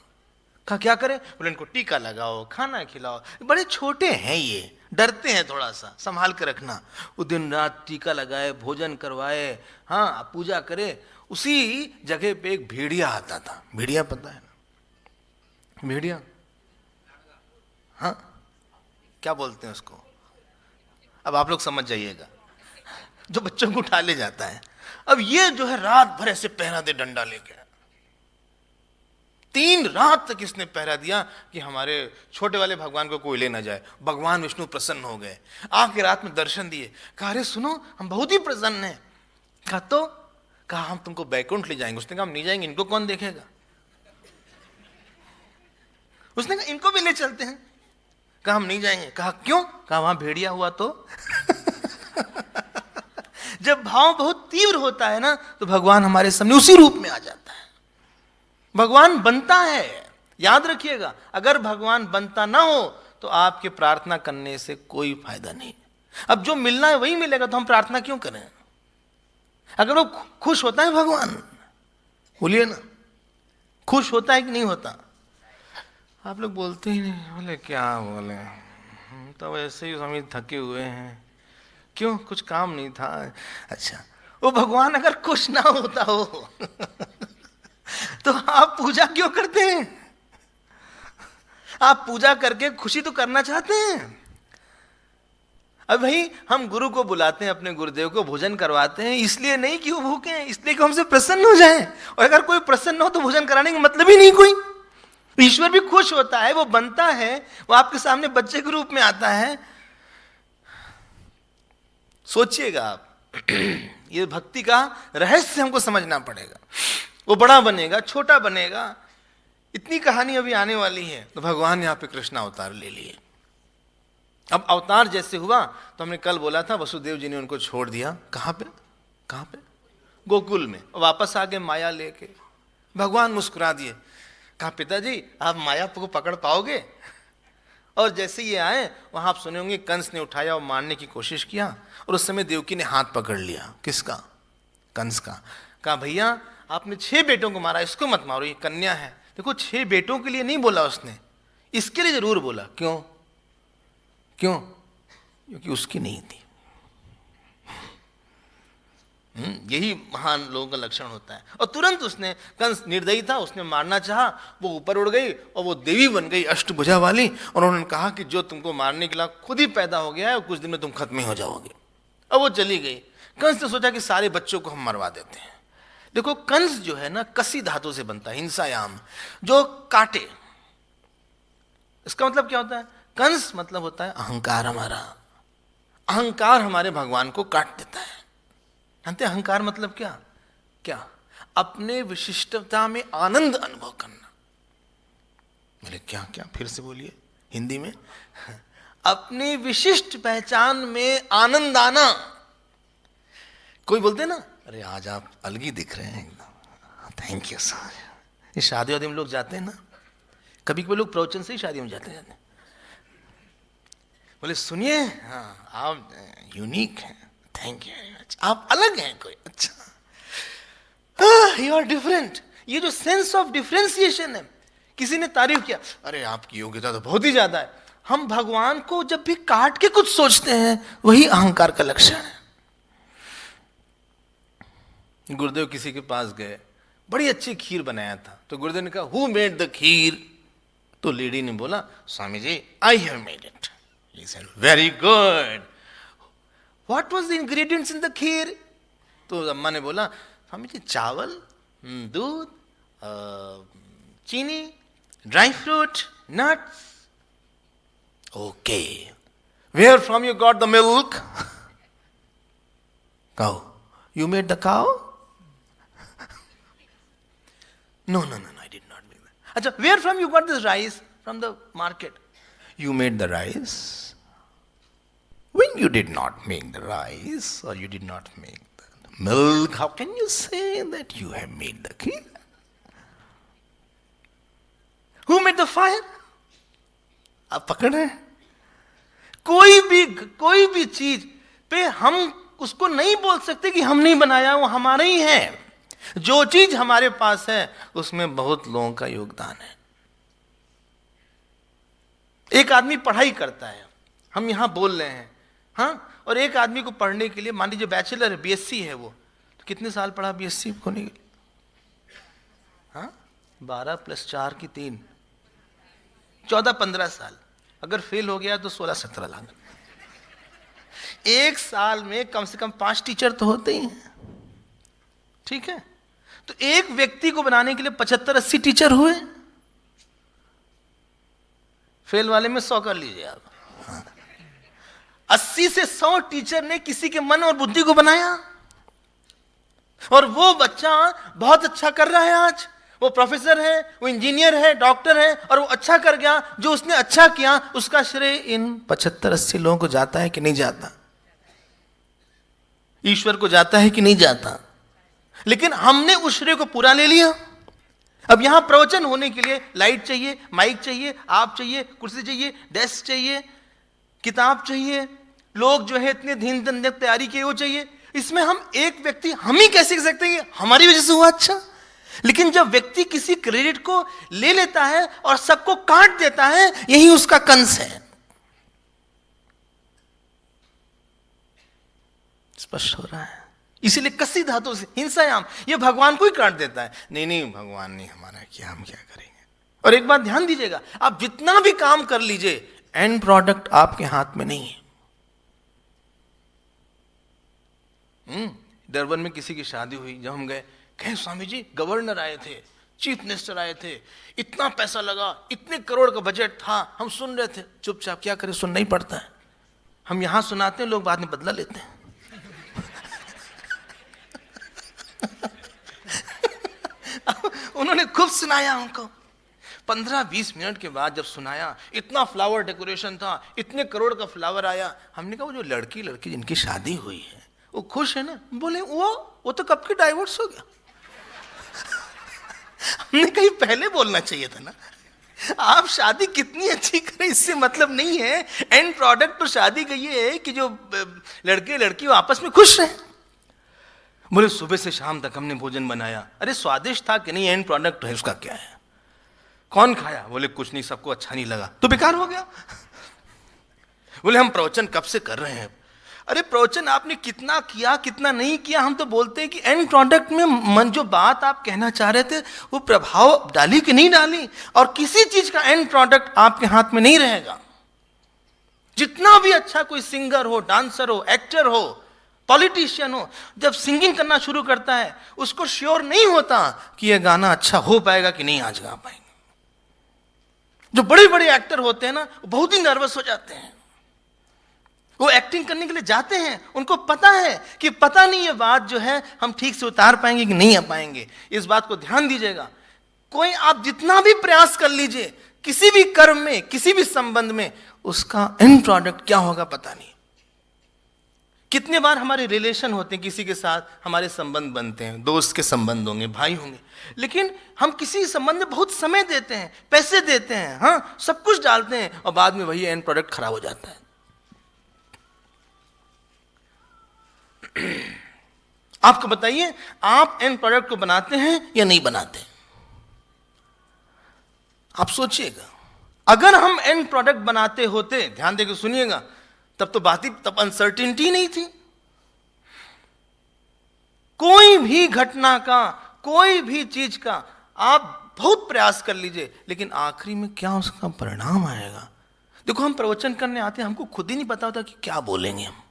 कहा क्या करें? बोले इनको टीका लगाओ, खाना खिलाओ, बड़े छोटे हैं ये, डरते हैं, थोड़ा सा संभाल के रखना। वो दिन रात टीका लगाए, भोजन करवाए, हाँ पूजा करे। उसी जगह पे एक भेड़िया आता था। भेड़िया पता है ना? भेड़िया, हाँ क्या बोलते हैं उसको, अब आप लोग समझ जाइएगा, जो बच्चों को उठा ले जाता है। अब ये जो है रात भर ऐसे पहरा दे डंडा लेके, 3 रात तक इसने पहरा दिया कि हमारे छोटे वाले भगवान को कोई ले ना जाए। भगवान विष्णु प्रसन्न हो गए, आके रात में दर्शन दिए। कहा अरे सुनो हम बहुत ही प्रसन्न हैं। कहा तो? कहा हम तुमको बैकुंठ ले जाएंगे। उसने कहा हम नहीं जाएंगे, इनको कौन देखेगा? उसने कहा इनको भी ले चलते हैं। कहा हम नहीं जाएंगे। कहा क्यों? कहा वहां भेड़िया हुआ तो। जब भाव बहुत तीव्र होता है ना, तो भगवान हमारे सामने उसी रूप में आ जाता है। भगवान बनता है, याद रखिएगा। अगर भगवान बनता ना हो तो आपके प्रार्थना करने से कोई फायदा नहीं। अब जो मिलना है वही मिलेगा, तो हम प्रार्थना क्यों करें? अगर वो खुश होता है भगवान, बोलिए ना, खुश होता है कि नहीं होता? आप लोग बोलते ही नहीं। बोले क्या बोले, तो ऐसे ही हम थके हुए हैं। क्यों? कुछ काम नहीं था। अच्छा, वो भगवान अगर खुश ना होता हो तो आप पूजा क्यों करते हैं? आप पूजा करके खुशी तो करना चाहते हैं। अब भाई हम गुरु को बुलाते हैं, अपने गुरुदेव को भोजन करवाते हैं, इसलिए नहीं कि वो भूखे हैं, इसलिए कि हमसे प्रसन्न हो जाएं। और अगर कोई प्रसन्न हो तो भोजन कराने का मतलब ही नहीं कोई। ईश्वर भी खुश होता है, वो बनता है, वो आपके सामने बच्चे के रूप में आता है। सोचिएगा आप, ये भक्ति का रहस्य हमको समझना पड़ेगा। वो बड़ा बनेगा, छोटा बनेगा, इतनी कहानी अभी आने वाली है। तो भगवान यहाँ पे कृष्ण अवतार ले लिए। अब अवतार जैसे हुआ तो हमने कल बोला था, वसुदेव जी ने उनको छोड़ दिया। कहाँ पे? कहाँ पे? गोकुल में। वापस आ गए माया लेके। भगवान मुस्कुरा दिए, कहा पिताजी आप माया को पकड़ पाओगे? और जैसे ये आए वहां आप सुने होंगे कंस ने उठाया और मारने की कोशिश किया, और उस समय देवकी ने हाथ पकड़ लिया। किसका? कंस का। कहा भैया आपने 6 बेटों को मारा, इसको मत मारो, ये कन्या है। देखो 6 बेटों के लिए नहीं बोला उसने, इसके लिए जरूर बोला। क्यों? क्यों? क्योंकि उसकी नहीं थी। यही महान लोगों का लक्षण होता है। और तुरंत उसने, कंस निर्दयी था, उसने मारना चाहा, वो ऊपर उड़ गई और वो देवी बन गई अष्टभुजा वाली। और उन्होंने कहा कि जो तुमको मारने के लिए खुद ही पैदा हो गया है, कुछ दिन में तुम खत्म ही हो जाओगे। अब वो चली गई। कंस ने सोचा कि सारे बच्चों को हम मरवा देते हैं। देखो कंस जो है ना, कसी धातु से बनता है, हिंसायाम, जो काटे। इसका मतलब क्या होता है? कंस मतलब होता है अहंकार। हमारा अहंकार हमारे भगवान को काट देता है। जानते अहंकार मतलब क्या? क्या? अपने विशिष्टता में आनंद अनुभव करना। बोले क्या क्या? फिर से बोलिए हिंदी में। अपनी विशिष्ट पहचान में आनंद आना। कोई बोलते ना, अरे आज आप अलग ही दिख रहे हैं एकदम, थैंक यू सर। ये शादी वादी में लोग जाते हैं ना, कभी कभी लोग प्रवचन से ही शादी में जाते हैं, बोले सुनिए, हाँ आप यूनिक हैं, थैंक यू वेरी मच, आप अलग हैं कोई, अच्छा यू आर डिफरेंट। ये जो सेंस ऑफ डिफरेंशिएशन है, किसी ने तारीफ किया, अरे आपकी योग्यता तो बहुत ही ज्यादा है। हम भगवान को जब भी काट के कुछ सोचते हैं, वही अहंकार का लक्षण है। गुरुदेव किसी के पास गए, बड़ी अच्छी खीर बनाया था, तो गुरुदेव ने कहा हु मेड द खीर? तो लेडी ने बोला Swami ji I have made it. He said very good, what was the ingredients in the kheer? तो अम्मा ने बोला स्वामी जी चावल, दूध, चीनी, dry fruit, nuts. Okay, where from you got the milk? Cow, you made the cow? No, I did not make that. अच्छा, where from you got this rice? From the market. You made the rice? When you did not make the rice, or you did not make the milk, how can you say that you have made the kheer? Who made the fire? आप पकड़ रहे हैं? कोई भी चीज पे हम उसको नहीं बोल सकते कि हम नहीं बनाया, वो हमारा ही है। जो चीज हमारे पास है उसमें बहुत लोगों का योगदान है। एक आदमी पढ़ाई करता है, हम यहां बोल रहे हैं, हाँ, और एक आदमी को पढ़ने के लिए, मान लीजिए बैचलर है, बीएससी है वो, तो कितने साल पढ़ा बीएससी होने के लिए? हाँ, 12 + 4 की 3, 14-15 साल। अगर फेल हो गया तो 16-17 लाख। एक साल में कम से कम 5 टीचर तो होते ही हैं, ठीक है? तो एक व्यक्ति को बनाने के लिए 75-80 टीचर हुए। फेल वाले में 100 कर लीजिए आप। 80 से 100 टीचर ने किसी के मन और बुद्धि को बनाया, और वो बच्चा बहुत अच्छा कर रहा है। आज वो प्रोफेसर है, वो इंजीनियर है, डॉक्टर है, और वो अच्छा कर गया। जो उसने अच्छा किया उसका श्रेय इन 75-80 लोगों को जाता है कि नहीं जाता? ईश्वर को जाता है कि नहीं जाता? लेकिन हमने उस श्रेय को पूरा ले लिया। अब यहां प्रवचन होने के लिए लाइट चाहिए, माइक चाहिए, आप चाहिए, कुर्सी चाहिए, डेस्क चाहिए, किताब चाहिए, लोग जो है इतने दिन दिन तैयारी किए वो चाहिए। इसमें हम एक व्यक्ति हम ही कैसे कह सकते हैं हमारी वजह से हुआ अच्छा? लेकिन जब व्यक्ति किसी क्रेडिट को ले लेता है और सबको काट देता है, यही उसका कंस है। स्पष्ट हो रहा है? इसीलिए कसी धातु से हिंसायाम, ये भगवान को ही काट देता है। नहीं भगवान ने हमारा किया, हम क्या करेंगे? और एक बात ध्यान दीजिएगा, आप जितना भी काम कर लीजिए, एंड प्रोडक्ट आपके हाथ में नहीं है। डरबन में किसी की शादी हुई, जब हम गए, कहे स्वामी जी गवर्नर आए थे, चीफ मिनिस्टर आए थे, इतना पैसा लगा, इतने करोड़ का बजट था, हम सुन रहे थे। चुपचाप क्या करें, सुनना ही पड़ता है। हम यहां सुनाते हैं, लोग बाद में बदला लेते हैं। उन्होंने खूब सुनाया हमको। 15-20 मिनट के बाद जब सुनाया, इतना फ्लावर डेकोरेशन था, इतने करोड़ का फ्लावर आया। हमने कहा वो जो लड़की जिनकी शादी हुई है वो खुश है ना? बोले वो तो कब की डाइवोर्स हो गया। हमने कहीं पहले बोलना चाहिए था ना। आप शादी कितनी अच्छी करें इससे मतलब नहीं है, एंड प्रोडक्ट तो शादी का ये है कि जो लड़के लड़की वो आपस में खुश रहे। बोले सुबह से शाम तक हमने भोजन बनाया, अरे स्वादिष्ट था कि नहीं, एंड प्रोडक्ट है उसका क्या है? कौन खाया? बोले कुछ नहीं, सबको अच्छा नहीं लगा, तो बेकार हो गया। बोले हम प्रवचन कब से कर रहे हैं। अरे प्रवचन आपने कितना किया कितना नहीं किया, हम तो बोलते हैं कि एंड प्रोडक्ट में मन जो बात आप कहना चाह रहे थे वो प्रभाव डाली कि नहीं डाली। और किसी चीज का एंड प्रोडक्ट आपके हाथ में नहीं रहेगा। जितना भी अच्छा कोई सिंगर हो, डांसर हो, एक्टर हो, पॉलिटिशियन हो, जब सिंगिंग करना शुरू करता है उसको श्योर नहीं होता कि यह गाना अच्छा हो पाएगा कि नहीं आज गा पाएंगे। जो बड़े बड़े एक्टर होते हैं ना, वो बहुत ही नर्वस हो जाते हैं। वो एक्टिंग करने के लिए जाते हैं, उनको पता है कि पता नहीं ये बात जो है हम ठीक से उतार पाएंगे कि नहीं आ पाएंगे। इस बात को ध्यान दीजिएगा। कोई आप जितना भी प्रयास कर लीजिए, किसी भी कर्म में, किसी भी संबंध में, उसका एंड प्रोडक्ट क्या होगा पता नहीं। कितने बार हमारे रिलेशन होते हैं किसी के साथ, हमारे संबंध बनते हैं, दोस्त के संबंध होंगे, भाई होंगे, लेकिन हम किसी संबंध में बहुत समय देते हैं, पैसे देते हैं, हाँ सब कुछ डालते हैं, और बाद में वही एंड प्रोडक्ट खराब हो जाता है। आपको बताइए, आप एंड प्रोडक्ट को बनाते हैं या नहीं बनाते? आप सोचिएगा। अगर हम एंड प्रोडक्ट बनाते होते, ध्यान देकर सुनिएगा, तब तो बात ही, तब अनसर्टेनिटी नहीं थी। कोई भी घटना का, कोई भी चीज का आप बहुत प्रयास कर लीजिए, लेकिन आखिरी में क्या उसका परिणाम आएगा? देखो, हम प्रवचन करने आते हैं, हमको खुद ही नहीं पता होता कि क्या बोलेंगे हम।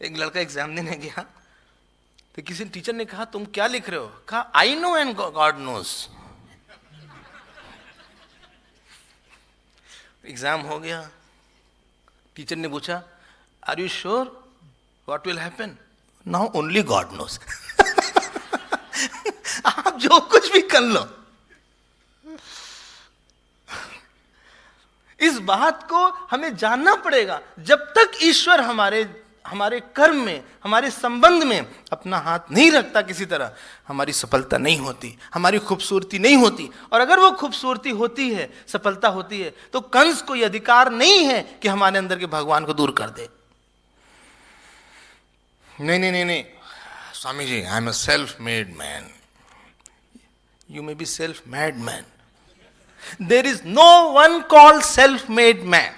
एक लड़का एग्जाम देने गया, तो किसी टीचर ने कहा तुम क्या लिख रहे हो? कहा I know and God knows. Exam हो गया, टीचर ने पूछा are you sure what will happen? Now only God knows. आप जो कुछ भी कर लो, इस बात को हमें जानना पड़ेगा। जब तक ईश्वर हमारे कर्म में, हमारे संबंध में अपना हाथ नहीं रखता किसी तरह, हमारी सफलता नहीं होती, हमारी खूबसूरती नहीं होती। और अगर वो खूबसूरती होती है, सफलता होती है, तो कंस को यह अधिकार नहीं है कि हमारे अंदर के भगवान को दूर कर दे। नहीं नहीं नहीं नहीं, Swami ji, I am a self made man. You may be self made man, there is no one called self made man.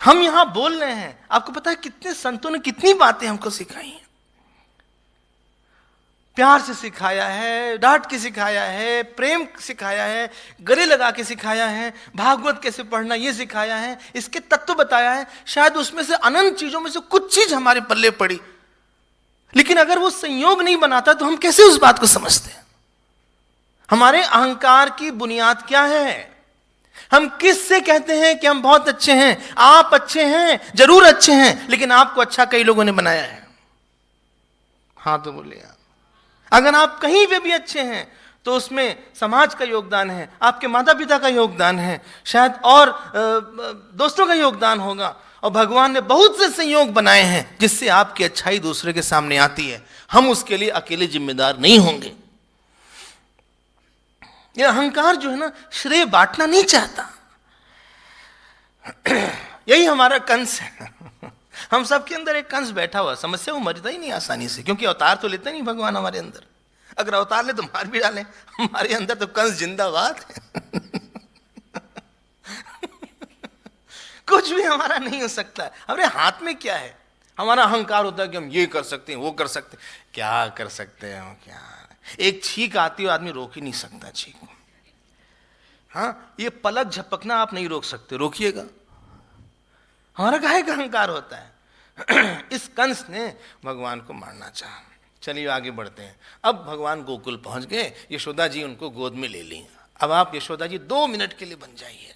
हम यहां बोल रहे हैं, आपको पता है कितने संतों ने कितनी बातें हमको सिखाई हैं। प्यार से सिखाया है, डांट के सिखाया है, प्रेम सिखाया है, गले लगा के सिखाया है, भागवत कैसे पढ़ना ये सिखाया है, इसके तत्व बताया है। शायद उसमें से अनंत चीजों में से कुछ चीज हमारे पल्ले पड़ी, लेकिन अगर वो संयोग नहीं बनाता तो हम कैसे उस बात को समझते हैं? हमारे अहंकार की बुनियाद क्या है? हम किससे कहते हैं कि हम बहुत अच्छे हैं? आप अच्छे हैं, जरूर अच्छे हैं, लेकिन आपको अच्छा कई लोगों ने बनाया है। हाँ तो बोलिए आप। अगर आप कहीं पे भी अच्छे हैं तो उसमें समाज का योगदान है, आपके माता पिता का योगदान है, शायद और दोस्तों का योगदान होगा, और भगवान ने बहुत से संयोग बनाए हैं जिससे आपकी अच्छाई दूसरे के सामने आती है। हम उसके लिए अकेले जिम्मेदार नहीं होंगे। ये अहंकार जो है ना, श्रेय बांटना नहीं चाहता। यही हमारा कंस है। हम सबके अंदर एक कंस बैठा हुआ, समस्या वो मरता ही नहीं आसानी से, क्योंकि अवतार तो लेते नहीं भगवान हमारे अंदर। अगर अवतार ले तो मार भी डालें, हमारे अंदर तो कंस जिंदाबाद है। कुछ भी हमारा नहीं हो सकता है। हमारे हाथ में क्या है? हमारा अहंकार होता है कि हम ये कर सकते हैं, वो कर सकते हैं। क्या कर सकते हैं? क्या एक छींक आती है, आदमी रोक ही नहीं सकता छींक। हाँ, ये पलक झपकना आप नहीं रोक सकते, रोकिएगा। हमारा काहे का अहंकार होता है। इस कंस ने भगवान को मारना चाहा। चलिए आगे बढ़ते हैं। अब भगवान गोकुल पहुंच गए, यशोदा जी उनको गोद में ले ली। अब आप यशोदा जी 2 मिनट के लिए बन जाइए।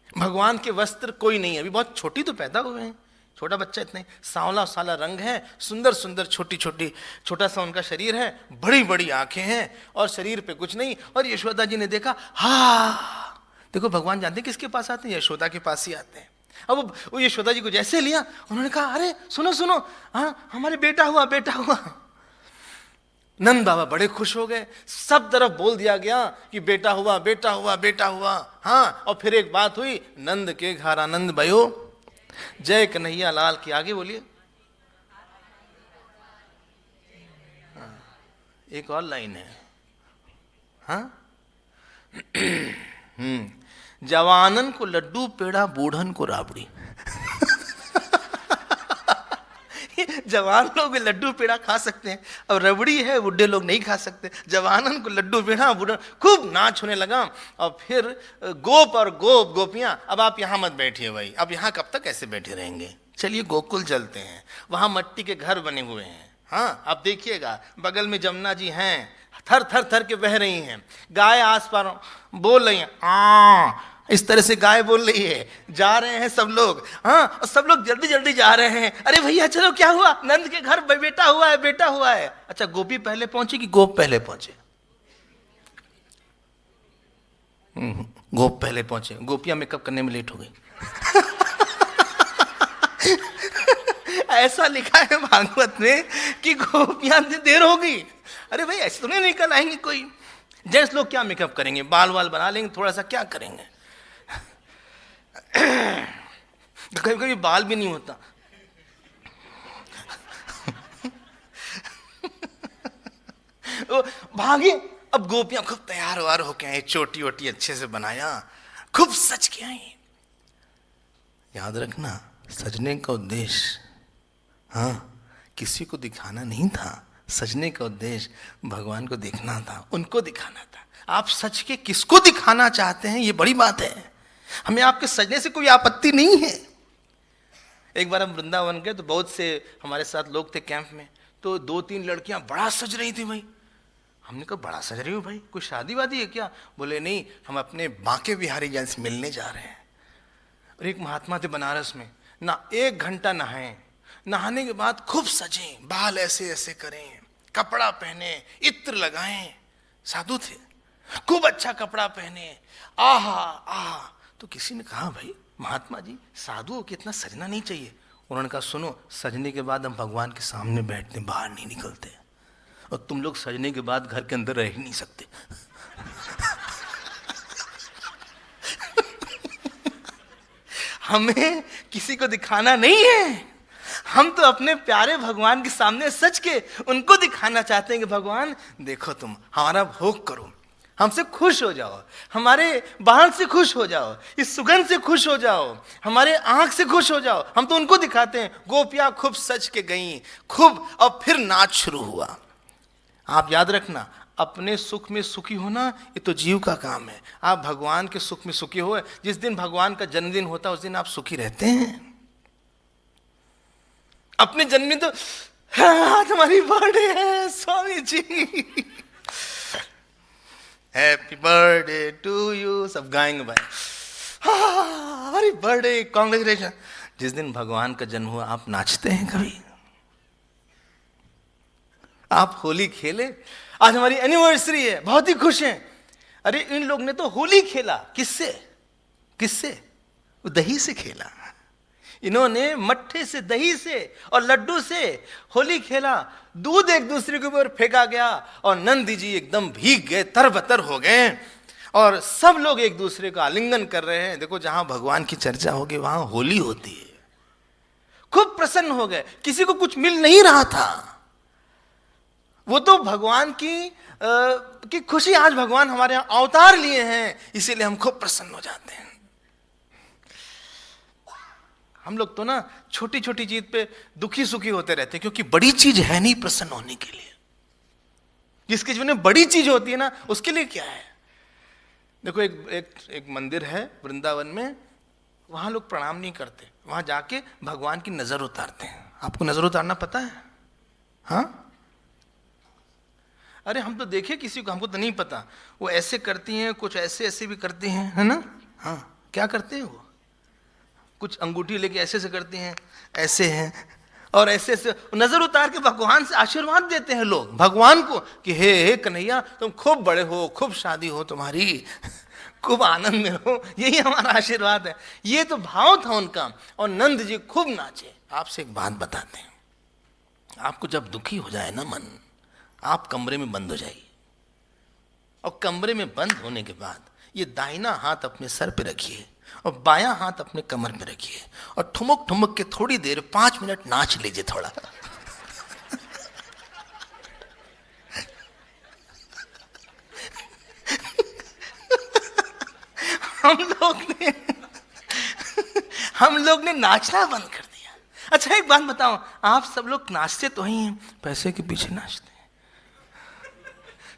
भगवान के वस्त्र कोई नहीं है, अभी बहुत छोटी तो पैदा हुए हैं, छोटा बच्चा, इतने सांवला साला रंग है, सुंदर सुंदर छोटी छोटी, छोटा सा उनका शरीर है, बड़ी बड़ी आंखें हैं, और शरीर पे कुछ नहीं। और यशोदा जी ने देखा, हाँ देखो भगवान जानते किसके पास आते हैं? यशोदा के पास ही आते हैं। अब वो यशोदा जी को जैसे लिया, उन्होंने कहा अरे सुनो सुनो, हाँ हमारे बेटा हुआ, बेटा हुआ। नंद बाबा बड़े खुश हो गए, सब तरफ बोल दिया गया कि बेटा हुआ, बेटा हुआ, बेटा हुआ। हाँ, और फिर एक बात हुई, नंद के घर आनंद भयो, जय कन्हैया लाल की। आगे बोलिए। हाँ, एक और लाइन है। हाँ, जवानन को लड्डू पेड़ा, बूढ़न को राबड़ी। जवान लोग लड्डू पेड़ा खा सकते हैं, और रबड़ी है बुढ़े लोग नहीं खा सकते। जवानन को लड्डू पेड़ा, बूढ़न, खूब नाच होने लगा। और फिर गोप और गोपियां, अब आप यहां मत बैठिए भाई, अब यहां कब तक ऐसे बैठे रहेंगे? चलिए गोकुल चलते हैं, वहां मट्टी के घर बने हुए हैं। हाँ, आप देखिएगा, बगल में जमुना जी हैं, थर थर थर के बह रही हैं। गाय आस पास बोल रही हैं, आ इस तरह से गाय बोल रही है। जा रहे हैं सब लोग, हाँ, और सब लोग जल्दी जल्दी जा रहे हैं। अरे भैया चलो, क्या हुआ? नंद के घर बेटा हुआ है, बेटा हुआ है। अच्छा, गोपी पहले पहुंची कि गोप पहले पहुंचे? गोप पहले पहुंचे। गोपियां मेकअप करने में लेट हो गई। ऐसा लिखा है भागवत में कि गोपियां देर हो गई। अरे भाई, ऐसे तो नहीं निकल आएंगे कोई। जेंट्स लोग क्या मेकअप करेंगे? बाल वाल बना लेंगे थोड़ा सा, क्या करेंगे? कभी कभी बाल भी नहीं होता। वो भागे। अब गोपियां खूब तैयार वार होके आई, चोटी वोटी अच्छे से बनाया, खूब सज के आई। याद रखना, सजने का उद्देश्य, हाँ, किसी को दिखाना नहीं था। सजने का उद्देश्य भगवान को देखना था, उनको दिखाना था। आप सच के किसको दिखाना चाहते हैं, ये बड़ी बात है। हमें आपके सजने से कोई आपत्ति नहीं है। एक बार हम वृंदावन गए तो बहुत से हमारे साथ लोग थे कैंप में, तो 2-3 लड़कियां बड़ा सज रही थी भाई। हमने कहा, बड़ा सज रही हो भाई, कोई शादी वादी है क्या? बोले नहीं, हम अपने बांके बिहारी जन से मिलने जा रहे हैं। और एक महात्मा थे बनारस में, ना 1 घंटा नहाए, नहाने के बाद खूब सजे, बाल ऐसे ऐसे करें, कपड़ा पहने, इत्र लगाएं। साधु थे, खूब अच्छा कपड़ा पहने, आहा आहा। तो किसी ने कहा, भाई महात्मा जी, साधुओं को इतना सजना नहीं चाहिए। उन्होंने कहा, सुनो, सजने के बाद हम भगवान के सामने बैठते, बाहर नहीं निकलते। और तुम लोग सजने के बाद घर के अंदर रह ही नहीं सकते। हमें किसी को दिखाना नहीं है। हम तो अपने प्यारे भगवान के सामने सच के उनको दिखाना चाहते हैं कि भगवान देखो, तुम हमारा भोग करो, हमसे खुश हो जाओ, हमारे बाल से खुश हो जाओ, इस सुगंध से खुश हो जाओ, हमारे आंख से खुश हो जाओ। हम तो उनको दिखाते हैं। गोपियां खूब सच के गईं, खूब, और फिर नाच शुरू हुआ। आप याद रखना, अपने सुख में सुखी होना ये तो जीव का काम है। आप भगवान के सुख में सुखी हो। जिस दिन भगवान का जन्मदिन होता है उस दिन आप सुखी रहते हैं। अपने जन्मदिन तो, आज हमारी बर्थडे है Swami ji, happy birthday to you, सब गाएंगे भाई, हमारी बर्थडे, कांग्रेचुलेशन। जिस दिन भगवान का जन्म हुआ आप नाचते हैं कभी? आप होली खेले, आज हमारी एनिवर्सरी है, बहुत ही खुश हैं। अरे इन लोग ने तो होली खेला, किससे? किससे? दही से खेला। इन्होंने मट्ठे से, दही से और लड्डू से होली खेला। दूध एक दूसरे के ऊपर फेंका गया और नंदी जी एकदम भीग गए, तरबतर हो गए, और सब लोग एक दूसरे का आलिंगन कर रहे हैं। देखो, जहां भगवान की चर्चा होगी वहां होली होती है। खूब प्रसन्न हो गए। किसी को कुछ मिल नहीं रहा था, वो तो भगवान की खुशी, आज भगवान हमारे यहां अवतार लिए हैं, इसीलिए हम खूब प्रसन्न हो जाते हैं। हम लोग तो ना छोटी छोटी चीज पे दुखी सुखी होते रहते हैं, क्योंकि बड़ी चीज है नहीं प्रसन्न होने के लिए। जिसके जीवन में बड़ी चीज होती है ना, उसके लिए क्या है? देखो, एक मंदिर है वृंदावन में, वहां लोग प्रणाम नहीं करते, वहां जाके भगवान की नजर उतारते हैं। आपको नजर उतारना पता है? हाँ, अरे हम तो देखे किसी को, हमको तो नहीं पता। वो ऐसे करती हैं, कुछ ऐसे ऐसे भी करती हैं, है ना? हाँ, क्या करते हैं वो? कुछ अंगूठी लेके ऐसे से करती हैं, ऐसे हैं, और ऐसे ऐसे नजर उतार के भगवान से आशीर्वाद देते हैं लोग भगवान को कि हे कन्हैया, तुम खूब बड़े हो, खूब शादी हो तुम्हारी, खूब आनंद में हो, यही हमारा आशीर्वाद है। ये तो भाव था उनका। और नंद जी खूब नाचे। आपसे एक बात बताते हैं, आपको जब दुखी हो जाए ना मन, आप कमरे में बंद हो जाइए, और कमरे में बंद होने के बाद ये दाहिना हाथ अपने सर पे रखिए और बायां हाथ अपने कमर पे रखिए, और ठुमक ठुमक के थोड़ी देर 5 मिनट नाच लीजिए थोड़ा। हम लोग ने नाचना बंद कर दिया। अच्छा एक बात बताओ, आप सब लोग नाचते तो ही हैं, पैसे के पीछे नाचते हैं,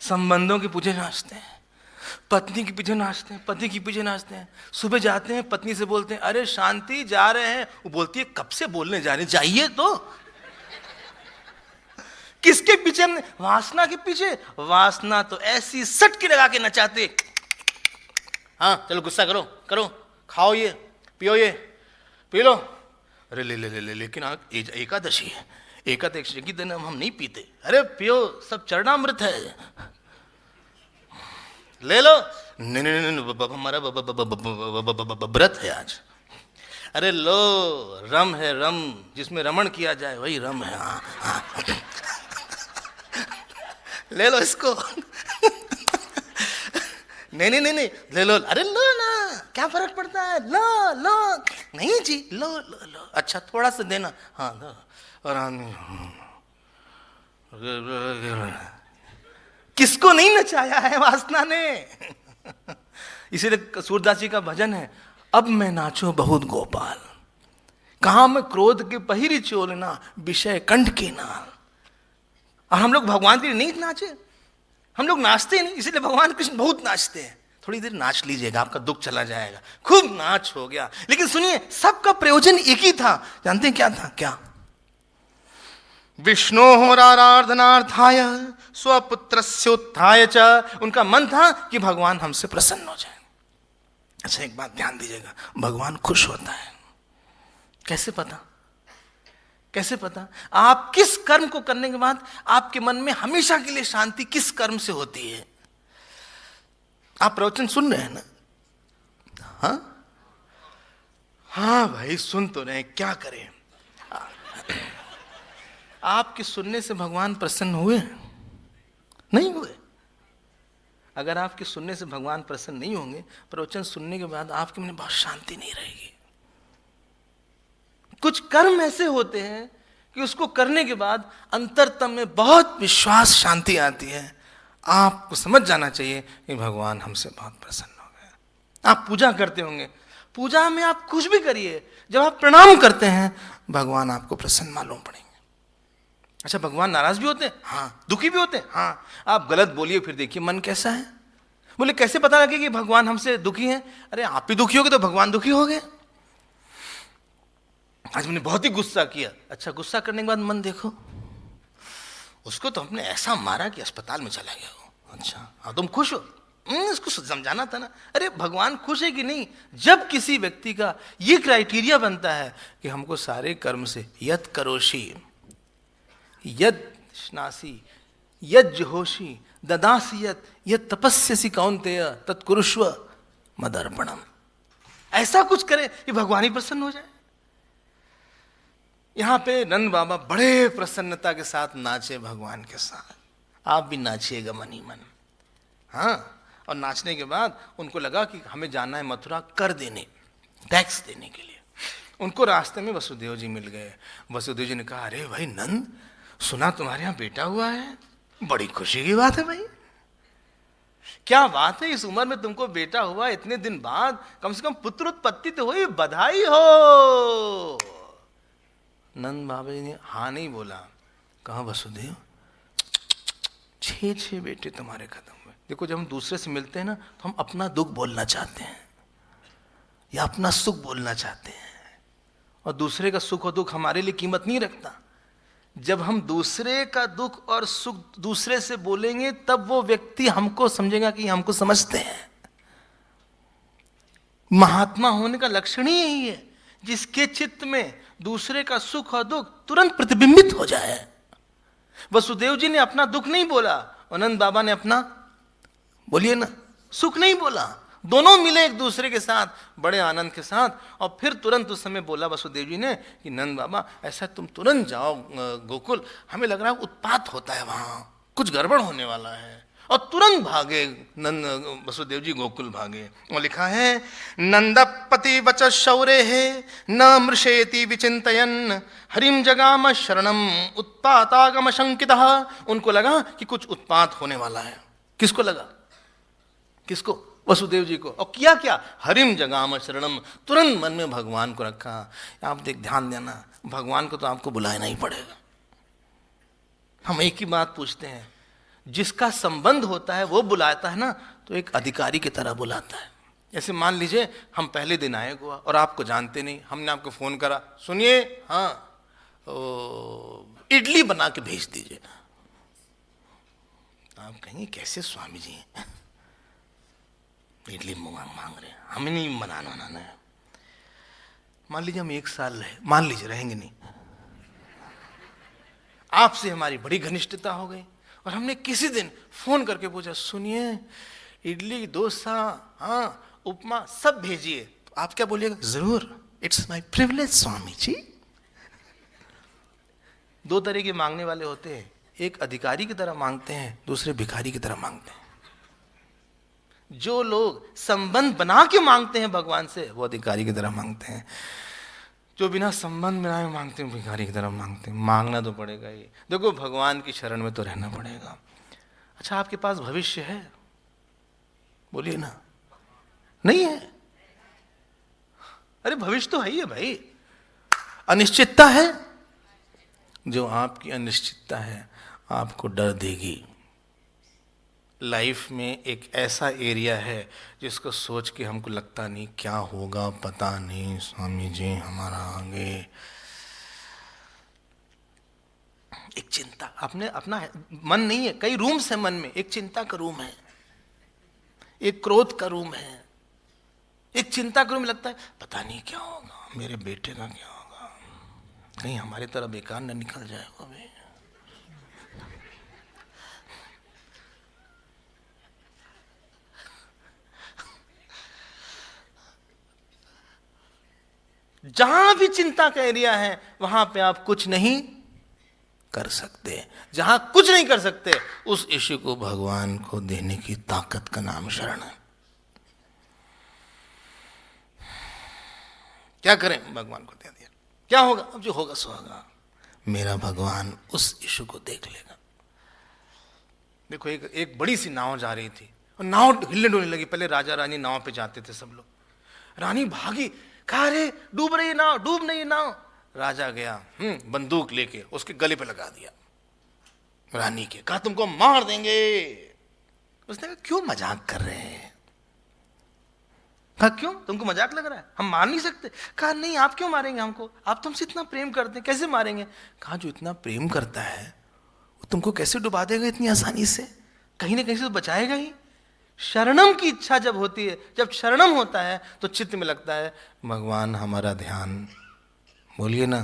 संबंधों के पीछे नाचते हैं, पत्नी के पीछे नाचते हैं, पति के पीछे नाचते हैं। सुबह जाते हैं, पत्नी से बोलते हैं, अरे शांति जा रहे हैं, वो बोलती है कब से बोलने जा रहे हैं, जाइए तो। किसके पीछे हमने? वासना के पीछे। वासना तो ऐसी सटकी लगा के नचाते, हाँ चलो गुस्सा करो करो, खाओ ये, पियो ये, पी लो। अरे ले ले ले ले, लेकिन एकादशी है, एकादशी के दिन हम नहीं पीते। अरे पियो, सब चरणामृत है, ले लो। नहीं नहीं नहीं, हमारा व्रत है आज। अरे लो, रम है, रम जिसमें रमण किया जाए वही रम है। हाँ हाँ, ले लो इसको। नहीं नहीं नहीं नहीं, ले लो। अरे लो ना, क्या फर्क पड़ता है, लो लो। नहीं जी, लो लो लो। अच्छा थोड़ा सा देना, हाँ लो। और किसको नहीं नचाया है वासना ने। इसीलिए सूरदास जी का भजन है, अब मैं नाचो बहुत गोपाल, कहा मैं क्रोध के पहिरी चोलना, विषय कंठ के नाल। और हम लोग भगवान के लिए नहीं नाचे, हम लोग नाचते ही नहीं, इसीलिए भगवान कृष्ण बहुत नाचते हैं। थोड़ी देर नाच लीजिएगा, आपका दुख चला जाएगा। खूब नाच हो गया, लेकिन सुनिए, सबका प्रयोजन एक ही था। जानते हैं क्या था? क्या? विष्णु आराधनार्थाय स्वपुत्रस्योत्थाय च। उनका मन था कि भगवान हमसे प्रसन्न हो जाए। अच्छा एक बात ध्यान दीजिएगा, भगवान खुश होता है कैसे पता? कैसे पता? आप किस कर्म को करने के बाद आपके मन में हमेशा के लिए शांति किस कर्म से होती है? आप प्रवचन सुन रहे हैं ना? हाँ हाँ भाई सुन तो रहे, क्या करें? आपके सुनने से भगवान प्रसन्न हुए? नहीं हुए। अगर आपके सुनने से भगवान प्रसन्न नहीं होंगे, प्रवचन सुनने के बाद आपके मन में बहुत शांति नहीं रहेगी। कुछ कर्म ऐसे होते हैं कि उसको करने के बाद अंतरतम में बहुत विश्वास, शांति आती है। आपको समझ जाना चाहिए कि भगवान हमसे बहुत प्रसन्न हो गए। आप पूजा करते होंगे, पूजा में आप कुछ भी करिए, जब आप प्रणाम करते हैं भगवान आपको प्रसन्न मालूम पड़ेंगे। अच्छा भगवान नाराज भी होते हैं? हाँ। दुखी भी होते हैं? हाँ। आप गलत बोलिए फिर देखिए मन कैसा है। बोले कैसे पता लगे कि भगवान हमसे दुखी हैं? अरे आप ही दुखी हो गए तो भगवान दुखी हो गए। आज मैंने बहुत ही गुस्सा किया। अच्छा गुस्सा करने के बाद मन देखो, उसको तो हमने ऐसा मारा कि अस्पताल में चला गया हो। अच्छा हाँ तुम खुश हो? इसको समझाना था ना। अरे भगवान खुश है कि नहीं? जब किसी व्यक्ति का ये क्राइटेरिया बनता है कि हमको सारे कर्म से यत करोषि यद श्नासी यद जुहोषी ददासी यद तपस्यसी कौन्तेय तत्कुरुष्व मदर्पणम, ऐसा कुछ करे कि भगवान ही प्रसन्न हो जाए। यहां पे नंद बाबा बड़े प्रसन्नता के साथ नाचे भगवान के साथ। आप भी नाचिएगा मन ही मन। हाँ, और नाचने के बाद उनको लगा कि हमें जाना है मथुरा कर देने, टैक्स देने के लिए। उनको रास्ते में वसुदेव जी मिल गए। वसुदेव जी ने कहा अरे भाई नंद, सुना तुम्हारे यहाँ बेटा हुआ है, बड़ी खुशी की बात है भाई। क्या बात है, इस उम्र में तुमको बेटा हुआ, इतने दिन बाद, कम से कम पुत्र उत्पत्ति तो हुई, बधाई हो। नंद बाबा जी ने हाँ नहीं बोला। कहा वसुदेव 6 बेटे तुम्हारे खत्म हुए। देखो जब हम दूसरे से मिलते हैं ना तो हम अपना दुख बोलना चाहते हैं या अपना सुख बोलना चाहते हैं, और दूसरे का सुख और दुख हमारे लिए कीमत नहीं रखता। जब हम दूसरे का दुख और सुख दूसरे से बोलेंगे तब वो व्यक्ति हमको समझेगा कि हमको समझते हैं। महात्मा होने का लक्षण ही यही है, जिसके चित्त में दूसरे का सुख और दुख तुरंत प्रतिबिंबित हो जाए। वसुदेव जी ने अपना दुख नहीं बोला, आनंद बाबा ने अपना, बोलिए ना, सुख नहीं बोला। दोनों मिले एक दूसरे के साथ बड़े आनंद के साथ, और फिर तुरंत उस समय बोला वसुदेव जी ने कि नंद बाबा ऐसा तुम तुरंत जाओ गोकुल, हमें लग रहा है उत्पात होता है वहां, कुछ गड़बड़ होने वाला है। और तुरंत भागे नंद वसुदेव जी गोकुल भागे। और लिखा है नंदपति वच शौरे है न मृषेति विचिंतयन हरिम जगाम शरणम उत्पातागम शंकितः। उनको लगा कि कुछ उत्पात होने वाला है। किसको लगा? किसको? वसुदेव जी को। और किया क्या? हरिम जगाम शरणम, तुरंत मन में भगवान को रखा। आप ध्यान देना, भगवान को तो आपको बुलाना ही पड़ेगा। हम एक ही बात पूछते हैं, जिसका संबंध होता है वो बुलाता है ना, तो एक अधिकारी की तरह बुलाता है। जैसे मान लीजिए हम पहले दिन आए हुआ और आपको जानते नहीं, हमने आपको फोन करा, सुनिए हाँ इडली बना के भेज दीजिए। आप कहेंगे कैसे स्वामी जी इडली मांग रहे हैं, हमें नहीं बनाना है। मान लीजिए हम 1 साल रहे, मान लीजिए रहेंगे नहीं, आपसे हमारी बड़ी घनिष्ठता हो गई और हमने किसी दिन फोन करके पूछा, सुनिए इडली डोसा हाँ उपमा सब भेजिए, तो आप क्या बोलिएगा? जरूर, it's my privilege Swami ji. 2 तरह के मांगने वाले होते हैं, एक अधिकारी की तरह मांगते हैं, दूसरे भिखारी की तरह मांगते हैं। जो लोग संबंध बना के मांगते हैं भगवान से, वो अधिकारी की तरह मांगते हैं। जो बिना संबंध बनाए मांगते हैं, भिखारी की तरह मांगते हैं। मांगना तो पड़ेगा ही, देखो भगवान की शरण में तो रहना पड़ेगा। अच्छा, आपके पास भविष्य है? बोलिए ना। नहीं है? अरे भविष्य तो है ही है भाई। अनिश्चितता है, जो आपकी अनिश्चितता है आपको डर देगी। लाइफ में एक ऐसा एरिया है जिसको सोच के हमको लगता नहीं क्या होगा, पता नहीं स्वामी जी हमारा आगे। एक चिंता, अपने अपना मन नहीं है, कई रूम्स है मन में। एक चिंता का रूम है, एक क्रोध का रूम है, एक चिंता का रूम। लगता है पता नहीं क्या होगा, मेरे बेटे का क्या होगा, कहीं हमारी तरह बेकार न निकल जाए वो भी। जहां भी चिंता का एरिया है वहां पे आप कुछ नहीं कर सकते। जहां कुछ नहीं कर सकते उस इश्यू को भगवान को देने की ताकत का नाम शरण है। क्या करें? भगवान को दे दिया, क्या होगा? अब जो होगा सो होगा। मेरा भगवान उस इश्यू को देख लेगा। देखो एक बड़ी सी नाव जा रही थी और नाव हिलने डुलने लगी। पहले राजा रानी नाव पे जाते थे सब लोग। रानी भागी, कहा अरे डूब रही नाव, डूब नहीं नाव। राजा गया बंदूक लेके उसके गले पे लगा दिया रानी के, कहा तुमको मार देंगे। उसने कहा क्यों मजाक कर रहे हैं? कहा क्यों, तुमको मजाक लग रहा है, हम मार नहीं सकते। कहा नहीं, आप क्यों मारेंगे हमको, आप तुमसे इतना प्रेम करते हैं, कैसे मारेंगे? कहा जो इतना प्रेम करता है वो तुमको कैसे डुबा देगा इतनी आसानी से, कहीं ना कहीं से तो बचाएगा ही। शरणम की इच्छा जब होती है, जब शरणम होता है तो चित्त में लगता है भगवान हमारा ध्यान, बोलिए ना,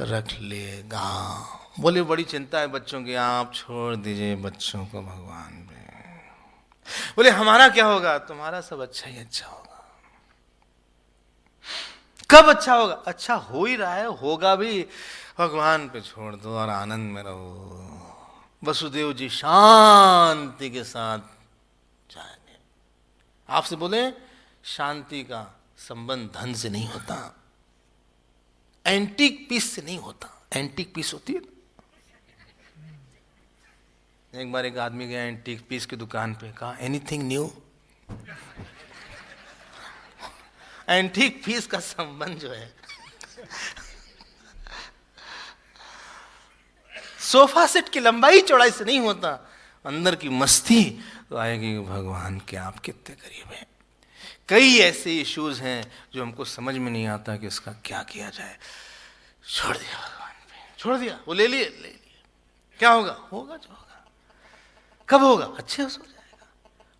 रख लेगा। बोले बड़ी चिंता है बच्चों की, आप छोड़ दीजिए बच्चों को भगवान पे। बोले हमारा क्या होगा? तुम्हारा सब अच्छा ही अच्छा होगा। कब अच्छा होगा? अच्छा हो ही रहा है, होगा भी। भगवान पे छोड़ दो और आनंद में रहो। वसुदेव जी शांति के साथ जाएंगे। आपसे बोले शांति का संबंध धन से नहीं होता, एंटीक पीस से नहीं होता। एंटीक पीस होती है। एक बार एक आदमी गया एंटीक पीस की दुकान पे, कहा एनीथिंग न्यू। एंटीक पीस का संबंध जो है सोफा सेट की लंबाई चौड़ाई से नहीं होता, अंदर की मस्ती तो आएगी भगवान के आप कितने करीब हैं। कई ऐसे इश्यूज हैं जो हमको समझ में नहीं आता कि इसका क्या किया जाए। छोड़ दिया भगवान पे, छोड़ दिया, वो ले लिए। क्या होगा? होगा जो होगा। कब होगा? अच्छे हो जाएगा।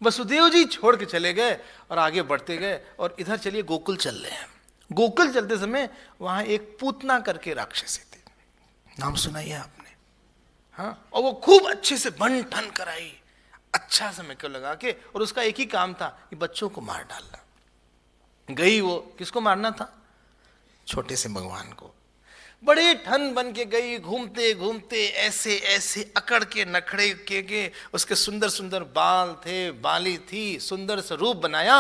वसुदेव जी छोड़ के चले गए और आगे बढ़ते गए। और इधर चलिए गोकुल चल रहे हैं। गोकुल चलते समय वहां एक पूतना करके राक्षसी थी, नाम सुनाइए आपने? हाँ, और वो खूब अच्छे से बन ठन कराई, अच्छा सा मेकअप लगा के, और उसका एक ही काम था कि बच्चों को मार डालना। गई वो, किसको मारना था? छोटे से भगवान को। बड़े ठन बन के गई, घूमते घूमते ऐसे ऐसे अकड़ के नखड़े के उसके सुंदर सुंदर बाल थे, बाली थी, सुंदर सा रूप बनाया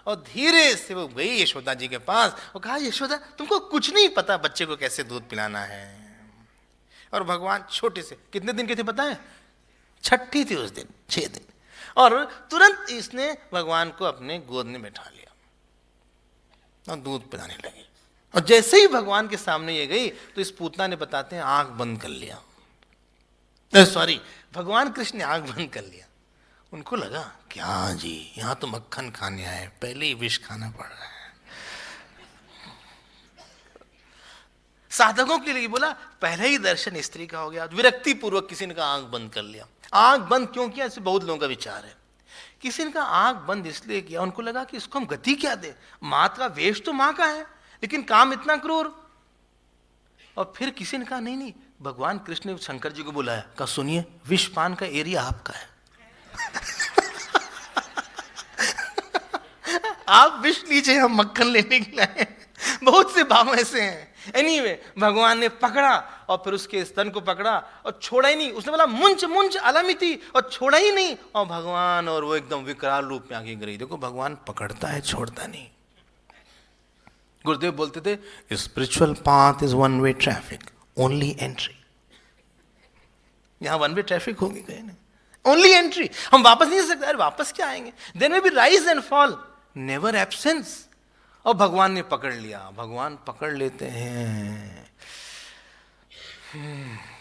और धीरे से वो गई यशोदा जी के पास और कहा यशोदा तुमको कुछ नहीं पता बच्चे को कैसे दूध पिलाना है। और भगवान छोटे से, कितने दिन के थे पता है? छठी थी उस दिन, 6 दिन। और तुरंत इसने भगवान को अपने गोद में बैठा लिया और दूध पिलाने लगी। और जैसे ही भगवान के सामने ये गई तो इस पूतना ने, बताते हैं, आंख बंद कर लिया। सॉरी, भगवान कृष्ण ने आंख बंद कर लिया। उनको लगा क्या जी, यहां तो मक्खन खाने आए, पहले ही विष खाना पड़ रहा है। साधकों के लिए बोला, पहले ही दर्शन स्त्री का हो गया, विरक्ति पूर्वक किसी ने कहा आंख बंद कर लिया। आंख बंद क्यों किया, ऐसे बहुत लोगों का विचार है। किसी ने कहा आंख बंद इसलिए किया, उनको लगा कि इसको हम गति क्या दे, माँ का वेश तो माँ का है लेकिन काम इतना क्रूर। और फिर किसी ने कहा नहीं नहीं, भगवान कृष्ण ने शंकर जी को बुलाया, कहा सुनिए विषपान का एरिया आपका है आप विष लीजिए, हम मक्खन लेने के लिए। बहुत से भाव ऐसे हैं। एनीवे, भगवान ने पकड़ा और फिर उसके स्तन को पकड़ा और छोड़ा ही नहीं। उसने बोला मुंच मुंच अलमिति, और छोड़ा ही नहीं। और भगवान और वो एकदम विकराल रूप में आगे गिरी। देखो भगवान पकड़ता है, छोड़ता नहीं। गुरुदेव बोलते थे spiritual path is one way traffic, only entry. यहां वन वे ट्रैफिक होगी कहीं नहीं, ओनली एंट्री। हम वापस नहीं जा सकते। अरे वापस क्या आएंगे, then way be rise and fall, never absence. और भगवान ने पकड़ लिया। भगवान पकड़ लेते हैं,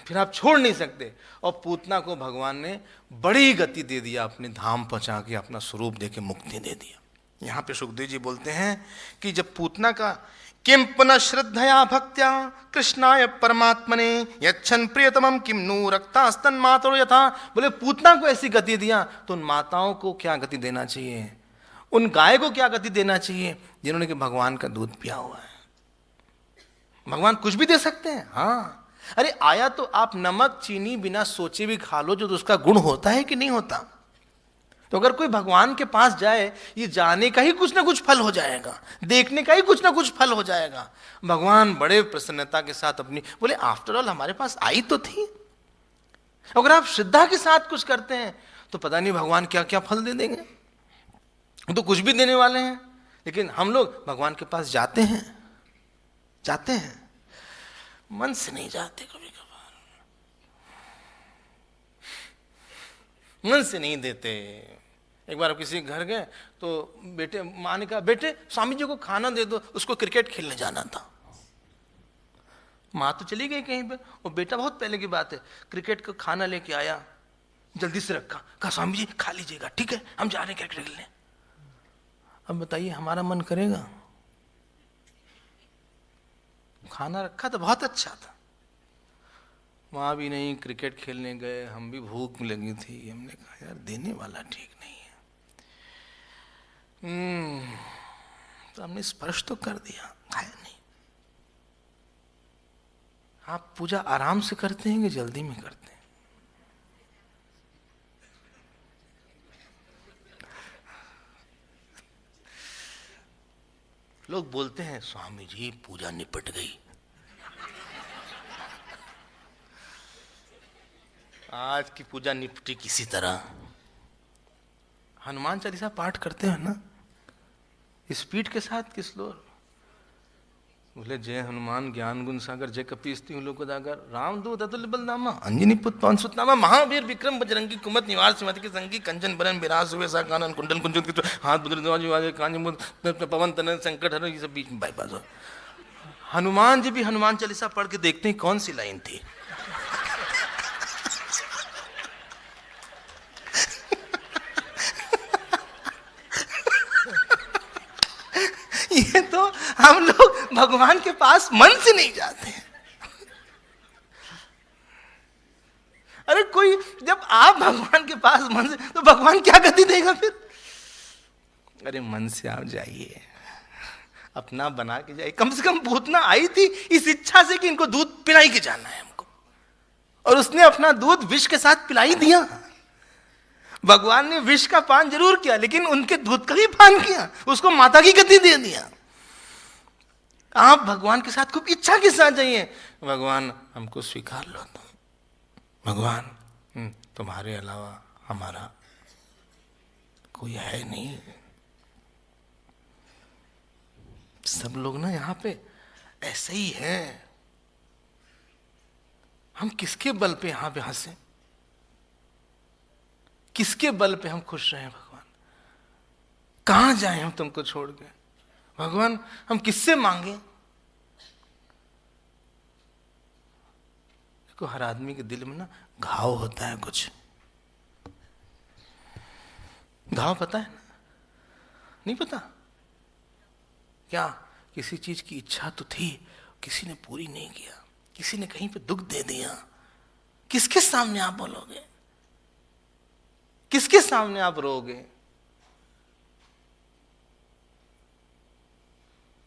फिर आप छोड़ नहीं सकते। और पूतना को भगवान ने बड़ी गति दे दिया, अपने धाम पहुंचा के अपना स्वरूप देके मुक्ति दे दिया। यहां पे सुखदेव जी बोलते हैं कि जब पूतना का किम पुनः श्रद्धया भक्त्या कृष्णाय परमात्मने यच्छन प्रियतमम किम नु रक्तास्तन मातरो यथा। बोले पूतना को ऐसी गति दिया तो उन माताओं को क्या गति देना चाहिए, उन गाय को क्या गति देना चाहिए जिन्होंने कि भगवान का दूध पिया हुआ है। भगवान कुछ भी दे सकते हैं। हाँ, अरे आया तो आप नमक चीनी बिना सोचे भी खा लो, जो तो उसका गुण होता है कि नहीं होता। तो अगर कोई भगवान के पास जाए, ये जाने का ही कुछ ना कुछ फल हो जाएगा, देखने का ही कुछ ना कुछ फल हो जाएगा। भगवान बड़े प्रसन्नता के साथ अपनी, बोले आफ्टर ऑल हमारे पास आई तो थी। अगर आप श्रद्धा के साथ कुछ करते हैं तो पता नहीं भगवान क्या क्या फल दे देंगे। तो कुछ भी देने वाले हैं, लेकिन हम लोग भगवान के पास जाते हैं, मन से नहीं जाते। कभी कभार मन से नहीं देते। एक बार किसी के घर गए तो बेटे, माँ ने कहा बेटे स्वामी जी को खाना दे दो, उसको क्रिकेट खेलने जाना था। माँ तो चली गई कहीं पे, और बेटा बहुत पहले की बात है, क्रिकेट का खाना लेके आया, जल्दी से रखा, कहा स्वामी जी खा लीजिएगा, ठीक है हम जा रहे हैं क्रिकेट खेलने। अब बताइए हमारा मन करेगा? खाना रखा तो बहुत अच्छा था, वहां भी नहीं, क्रिकेट खेलने गए, हम भी भूख लगी थी, हमने कहा यार देने वाला ठीक नहीं है। तो हमने स्पर्श तो कर दिया, खाया नहीं। आप पूजा आराम से करते हैं कि जल्दी में करते हैं? लोग बोलते हैं स्वामी जी पूजा निपट गई, आज की पूजा निपटी किसी तरह। हनुमान चालीसा पाठ करते हैं ना, स्पीड के साथ कि स्लो? बोले जय हनुमान ज्ञान गुण सागर, जय कपीस्ति लोकदागर, रामदूत अतुल्य बलधामा, अंजनी पुत्र पवन सुत नामा, महावीर विक्रम बजरंगी कुमत निवार सिमत की संगी, कंचन बरन विराज सुबह कानन कुंडल कुंजन हाथ बुद्ध कांज पवन तनन संकट हर, ये सब बीच में बाईपास हो। हनुमान जी भी हनुमान चालीसा पढ़ के देखते हैं कौन सी लाइन थी। ये तो हम लोग भगवान के पास मन से नहीं जाते हैं। अरे कोई, जब आप भगवान के पास मन से, तो भगवान क्या गति देगा फिर? अरे मन से आप जाइए, अपना बना के जाइए। कम से कम पूतना आई थी इस इच्छा से कि इनको दूध पिलाई के जाना है हमको, और उसने अपना दूध विष के साथ पिलाई दिया। भगवान ने विष का पान जरूर किया, लेकिन उनके दूध का भी पान किया, उसको माता की गति दे दिया। आप भगवान के साथ खूब इच्छा के साथ जाइए, भगवान हमको स्वीकार लो, तुम भगवान तुम्हारे अलावा हमारा कोई है नहीं। सब लोग ना यहाँ पे ऐसे ही हैं। हम किसके बल पे यहां पे हंसे, किसके बल पे हम खुश रहे? भगवान कहां जाए हम तुमको छोड़ के? भगवान हम किससे मांगे? देखो हर आदमी के दिल में ना घाव होता है, कुछ घाव पता है ना? नहीं पता क्या? किसी चीज की इच्छा तो थी, किसी ने पूरी नहीं किया, किसी ने कहीं पे दुख दे दिया, किसके सामने आप बोलोगे? किसके सामने आप रोगे?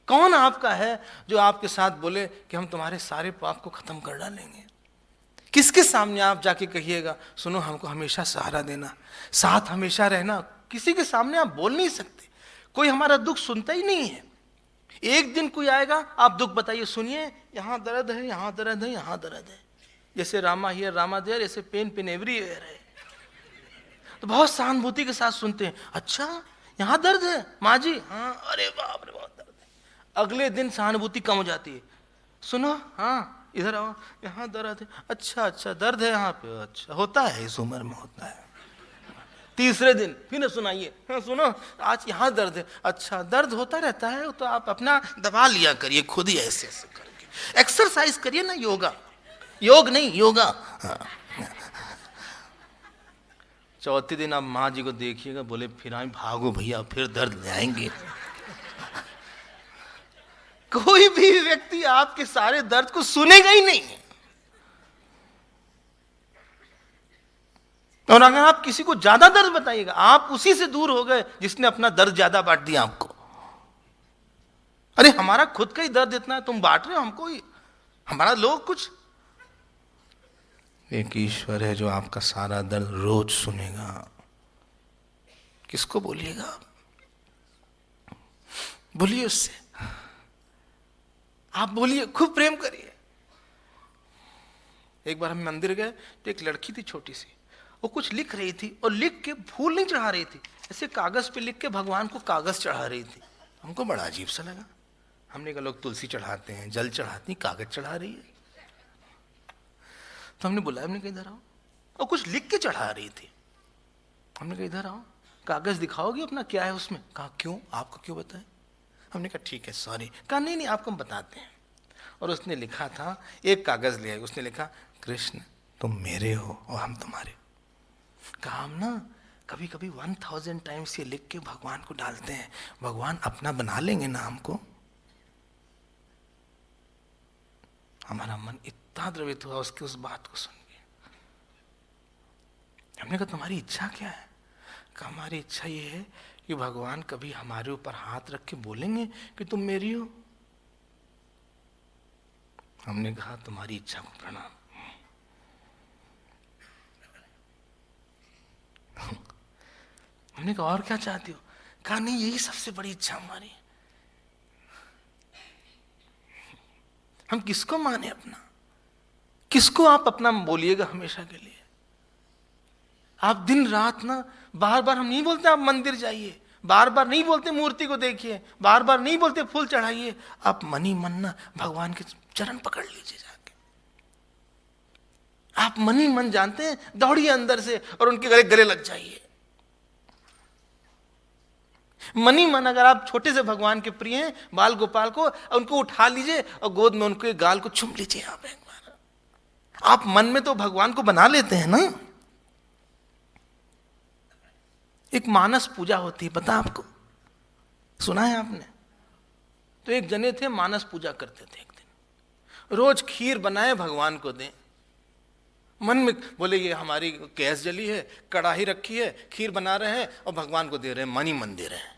कौन आपका है जो आपके साथ बोले कि हम तुम्हारे सारे पाप को खत्म कर डालेंगे? किसके सामने आप जाके कहिएगा सुनो हमको हमेशा सहारा देना, साथ हमेशा रहना? किसी के सामने आप बोल नहीं सकते। कोई हमारा दुख सुनता ही नहीं है। एक दिन कोई आएगा, आप दुख बताइए, सुनिए यहां दर्द है, यहां दर्द है, यहां दर्द है, जैसे रामा हियर रामा देयर, ऐसे पेन पेन एवरीवेयर है। तो बहुत सहानुभूति के साथ सुनते हैं, अच्छा यहां दर्द है माँ जी, हाँ अरे बाप रे बहुत दर्द है। अगले दिन सहानुभूति कम हो जाती है, सुनो हाँ इधर आओ यहाँ दर्द है, अच्छा अच्छा दर्द है यहाँ पे, अच्छा होता है इस उम्र में होता है। तीसरे दिन फिर न सुनाइए, हाँ सुनो आज यहाँ दर्द है, अच्छा दर्द होता रहता है तो आप अपना दबा लिया करिए खुद ही ऐसे ऐसे करके, एक्सरसाइज करिए ना, योगा, योग नहीं योगा। हाँ। चौथे दिन आप माँ जी को देखिएगा, बोले फिर आए भागो भैया फिर दर्द ले आएंगे। कोई भी व्यक्ति आपके सारे दर्द को सुनेगा ही नहीं। और अगर आप किसी को ज्यादा दर्द बताइएगा, आप उसी से दूर हो गए जिसने अपना दर्द ज्यादा बांट दिया आपको। अरे हमारा खुद का ही दर्द इतना है, तुम बांट रहे हो हमको ही, हमारा लोग कुछ। एक ईश्वर है जो आपका सारा दर्द रोज सुनेगा। किसको बोलिएगा आप? बोलिए उससे, आप बोलिए, खूब प्रेम करिए। एक बार हम मंदिर गए तो एक लड़की थी छोटी सी, वो कुछ लिख रही थी और लिख के फूल नहीं चढ़ा रही थी, ऐसे कागज पे लिख के भगवान को कागज चढ़ा रही थी। हमको बड़ा अजीब सा लगा। हमने कहा लोग तुलसी चढ़ाते हैं, जल चढ़ाते हैं, कागज चढ़ा रही है। तो हमने बुलाया, हमने कहा इधर आओ, और कुछ लिख के चढ़ा रही थी। हमने कहा इधर आओ, कागज दिखाओगी अपना क्या है उसमें? कहा क्यों, आपको क्यों बताएं? हमने कहा ठीक है सॉरी। कहा नहीं नहीं आपको हम बताते हैं। और उसने लिखा था, एक कागज ले आई, उसने लिखा कृष्ण तुम मेरे हो और हम तुम्हारे। कहा हम ना कभी कभी 1000 टाइम्स ये लिख के भगवान को डालते हैं, भगवान अपना बना लेंगे ना हमको। हमारा मन इतना द्रवित हुआ उसकी उस बात को सुन के। हमने कहा तुम्हारी इच्छा क्या है? कहा हमारी इच्छा ये है कि भगवान कभी हमारे ऊपर हाथ रख के बोलेंगे कि तुम मेरी हो। हमने कहा तुम्हारी इच्छा को प्रणाम। हमने कहा और क्या चाहती हो? कहा नहीं यही सबसे बड़ी इच्छा हमारी। हम किसको माने अपना? किसको आप अपना बोलिएगा हमेशा के लिए? आप दिन रात ना बार बार हम नहीं बोलते आप मंदिर जाइए, बार बार नहीं बोलते मूर्ति को देखिए, बार बार नहीं बोलते फूल चढ़ाइए। आप मन ही मन ना भगवान के चरण पकड़ लीजिए जाके। आप मन ही मन जानते हैं, दौड़िए अंदर से और उनके गले गले लग जाइए। मन ही मन अगर आप छोटे से भगवान के प्रिय हैं, बाल गोपाल को, उनको उठा लीजिए और गोद में उनके गाल को चूम लीजिए। आप एक बार आप मन में तो भगवान को बना लेते हैं ना। एक मानस पूजा होती है, पता आपको? सुना है आपने? तो एक जने थे मानस पूजा करते थे। एक दिन रोज खीर बनाए भगवान को दें। मन में बोले ये हमारी गैस जली है, कढ़ाई रखी है, खीर बना रहे हैं और भगवान को दे रहे हैं, मन ही मन दे रहे हैं।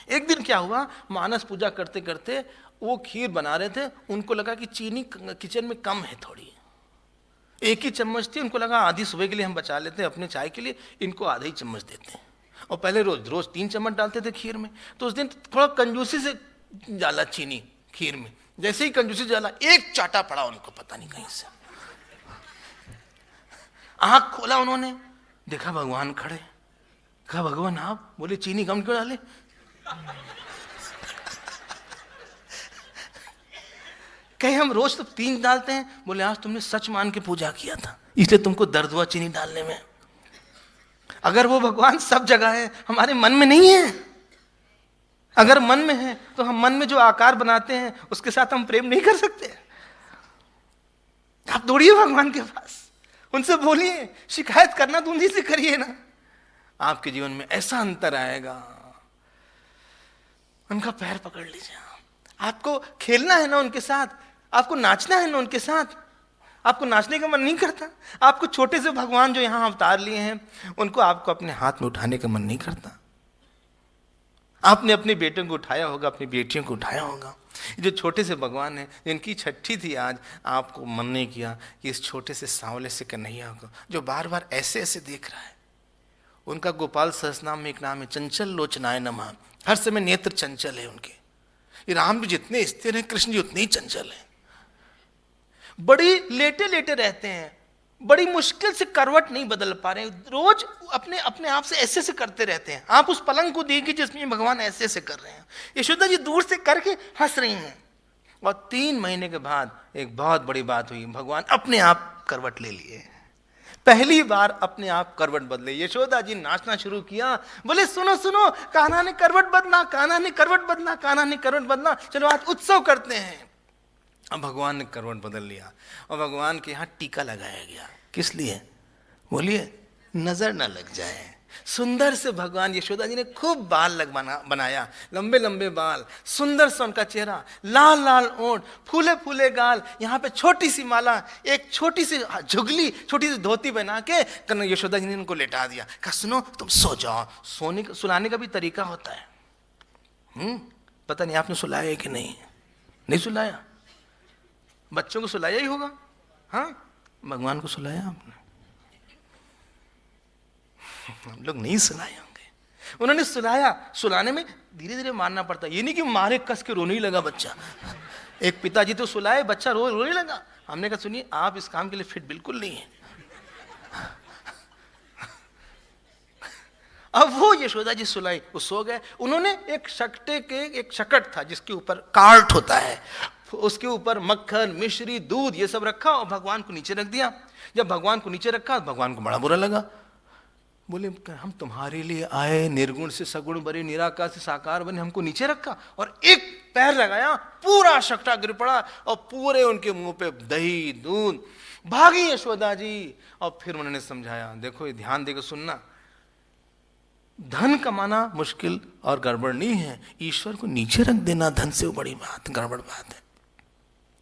एक दिन क्या हुआ, मानस पूजा करते करते वो खीर बना रहे थे, उनको लगा कि चीनी किचन में कम है थोड़ी, एक ही चम्मच थी, उनको लगा आधी सुबह के लिए हम बचा लेते हैं अपने चाय के लिए, इनको आधा ही चम्मच देते हैं। और पहले रोज रोज 3 चम्मच डालते थे खीर में, तो उस दिन थोड़ा कंजूसी से डाला चीनी खीर में। जैसे ही कंजूसी डाला, एक चाटा पड़ा उनको पता नहीं कहीं से। आंख खोला उन्होंने, देखा भगवान खड़े। कहा भगवान आप? बोले चीनी कम क्यों डाले? कहे हम रोज तो 3 डालते हैं। बोले आज तुमने सच मान के पूजा किया था, इसलिए तुमको दर्द हुआ चीनी डालने में। अगर वो भगवान सब जगह है, हमारे मन में नहीं है। अगर मन में है तो हम मन में जो आकार बनाते हैं उसके साथ हम प्रेम नहीं कर सकते। आप दौड़िए भगवान के पास, उनसे बोलिए, शिकायत करना तो उन्हीं से करिए ना। आपके जीवन में ऐसा अंतर आएगा। उनका पैर पकड़ लीजिए। आपको खेलना है ना उनके साथ, आपको नाचना है ना उनके साथ, आपको नाचने का मन नहीं करता? आपको छोटे से भगवान जो यहाँ अवतार लिए हैं उनको आपको अपने हाथ में उठाने का मन नहीं करता? आपने अपने बेटों को उठाया होगा, अपनी बेटियों को उठाया होगा। जो छोटे से भगवान हैं, जिनकी छठी थी आज, आपको मन नहीं किया कि इस छोटे से सांवले से कन्हैया को जो बार बार ऐसे ऐसे देख रहा है। उनका गोपाल सहस्रनाम में एक नाम है, चंचल लोचनाय नमः। हर समय नेत्र चंचल है उनके। ये राम भी जितने स्थिर हैं, कृष्ण जी उतने ही चंचल हैं। बड़ी लेटे लेटे रहते हैं, बड़ी मुश्किल से करवट नहीं बदल पा रहे, रोज अपने अपने आप से ऐसे ऐसे करते रहते हैं। आप उस पलंग को देखिए जिसमें भगवान ऐसे ऐसे कर रहे हैं। यशोदा जी दूर से करके हंस रही हैं। और 3 महीने के बाद एक बहुत बड़ी बात हुई, भगवान अपने आप करवट ले लिए। पहली बार अपने आप करवट बदले। यशोदा जी नाचना शुरू किया, बोले सुनो सुनो, कान्हा ने करवट बदला, कान्हा ने करवट बदला, कान्हा ने करवट बदला, चलो आज उत्सव करते हैं। अब भगवान ने करवट बदल लिया और भगवान के यहाँ टीका लगाया गया। किस लिए? बोलिए, नजर ना लग जाए। सुंदर से भगवान यशोदा जी ने खूब बाल बनाया, लंबे लंबे बाल, सुंदर सा उनका चेहरा, लाल लाल ओंठ, फूले फूले गाल, यहाँ पे छोटी सी माला, एक छोटी सी झुगली, छोटी सी धोती बना के यशोदा जी ने उनको लेटा दिया। कहा सुनो तुम सो जाओ। सुलाने का भी तरीका होता है। पता नहीं आपने सुलाया है कि नहीं? नहीं सुलाया? बच्चों को सुलाया ही होगा। हाँ, भगवान को सुलाया आपने? हम लोग नहीं सुलाए होंगे। उन्होंने सुलाया। सुलाने में धीरे धीरे मारना पड़ता है, ये नहीं कि मारे कस के रोने ही लगा बच्चा। एक पिताजी तो सुलाए, बच्चा रोने लगा। हमने कहा सुनिए, आप इस काम के लिए फिट बिल्कुल नहीं है। अब वो यशोदा जी सुलाई, वो सो गए। उन्होंने एक शकट था जिसके ऊपर कार्ट होता है, उसके ऊपर मक्खन, मिश्री, दूध ये सब रखा और भगवान को नीचे रख दिया। जब भगवान को नीचे रखा, भगवान को बड़ा बुरा लगा। बोले हम तुम्हारे लिए आए, निर्गुण से सगुण बने, निराकार से साकार बने, हमको नीचे रखा और एक पैर लगाया, पूरा शकटा गिर पड़ा और पूरे उनके मुंह पे दही दूध। भागी यशोदा जी। और फिर उन्होंने समझाया, देखो ये ध्यान देकर सुनना, धन कमाना मुश्किल और गड़बड़ नहीं है, ईश्वर को नीचे रख देना धन से बड़ी बात, गड़बड़ बात है।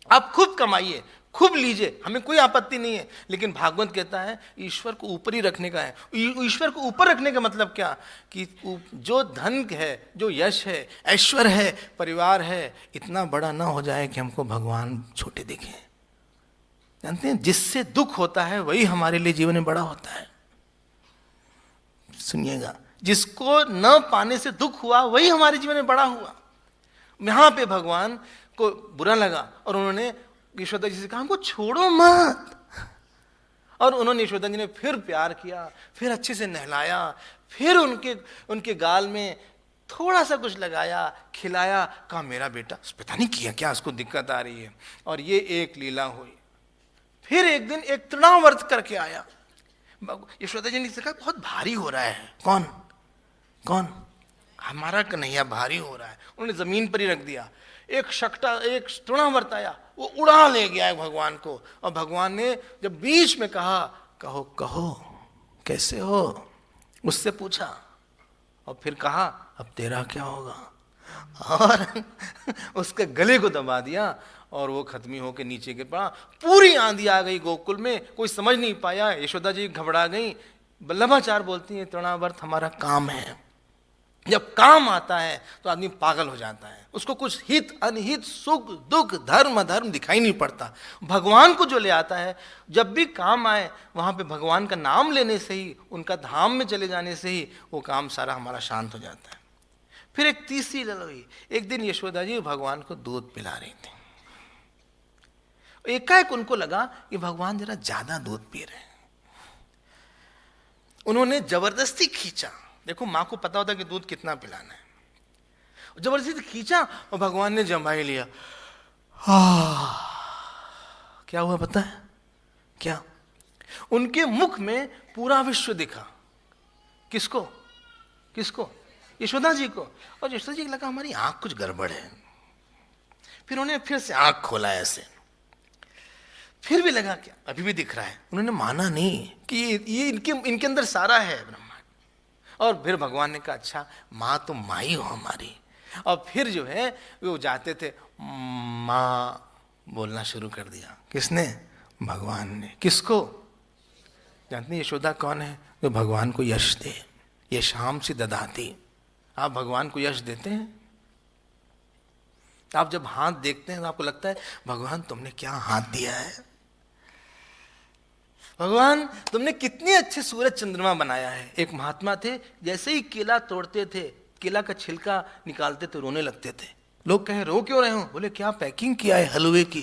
आप खूब कमाइए, खूब लीजिए, हमें कोई आपत्ति नहीं है, लेकिन भागवत कहता है ईश्वर को ऊपर ही रखने का है। ईश्वर को ऊपर रखने का मतलब क्या? कि जो धन है, जो यश है, ऐश्वर्य है, परिवार है, इतना बड़ा ना हो जाए कि हमको भगवान छोटे दिखें। जानते हैं, जिससे दुख होता है वही हमारे लिए जीवन में बड़ा होता है। सुनिएगा, जिसको न पाने से दुख हुआ वही हमारे जीवन में बड़ा हुआ। यहां पे भगवान को बुरा लगा और उन्होंने यशोदा जी से कहा हमको छोड़ो मत। और उन्होंने यशोदा जी ने फिर प्यार किया, फिर अच्छे से नहलाया, फिर उनके गाल में थोड़ा सा कुछ लगाया, खिलाया। कहा मेरा बेटा, पता नहीं किया क्या, उसको दिक्कत आ रही है। और ये एक लीला हुई। फिर एक दिन एक तृणावर्त करके आया। यशोदा जी ने कहा बहुत भारी हो रहा है। कौन कौन? हमारा कन्हैया भारी हो रहा है। उन्होंने जमीन पर ही रख दिया। एक तृणावर्त आया, वो उड़ा ले गया है भगवान को। और भगवान ने जब बीच में कहा कहो कहो कैसे हो, उससे पूछा और फिर कहा अब तेरा क्या होगा, और उसके गले को दबा दिया और वो खत्मी होकर नीचे गिर पड़ा। पूरी आंधी आ गई गोकुल में, कोई समझ नहीं पाया। यशोदा जी घबरा गई। वल्लभाचार्य बोलती हैं तृणावर्त हमारा काम है। जब काम आता है तो आदमी पागल हो जाता है, उसको कुछ हित अनहित, सुख दुख, धर्म अधर्म दिखाई नहीं पड़ता। भगवान को जो ले आता है, जब भी काम आए वहां पे भगवान का नाम लेने से ही, उनका धाम में चले जाने से ही वो काम सारा हमारा शांत हो जाता है। फिर एक तीसरी लड़ाई हुई। एक दिन यशोदा जी भगवान को दूध पिला रही थी। एकाएक उनको लगा कि भगवान जरा ज्यादा दूध पी रहे हैं। उन्होंने जबरदस्ती खींचा। देखो, मां को पता होता है कि दूध कितना पिलाना है। जबरदस्ती खींचा और भगवान ने जमा ही लिया। क्या हुआ पता है क्या? उनके मुख में पूरा विश्व दिखा। किसको? किसको? यशोदा जी को। और यशोदा जी को लगा हमारी आंख कुछ गड़बड़ है। फिर उन्होंने फिर से आंख खोला ऐसे, फिर भी लगा क्या अभी भी दिख रहा है। उन्होंने माना नहीं कि ये इनके अंदर सारा है ब्रह्मांड। और फिर भगवान ने कहा अच्छा माँ तो माँ ही हो हमारी। और फिर जो है वो जाते थे माँ बोलना शुरू कर दिया। किसने? भगवान ने। किसको? जानती हैं यशोदा कौन है? जो भगवान को यश दे। यशांसि ददाति। आप भगवान को यश देते हैं? आप जब हाथ देखते हैं तो आपको लगता है भगवान तुमने क्या हाथ दिया है, भगवान तुमने कितने अच्छे सूरज चंद्रमा बनाया है। एक महात्मा थे, जैसे ही केला तोड़ते थे, केला का छिलका निकालते तो रोने लगते थे। लोग कहे रो क्यों रहे हो? बोले क्या पैकिंग किया है हलवे की।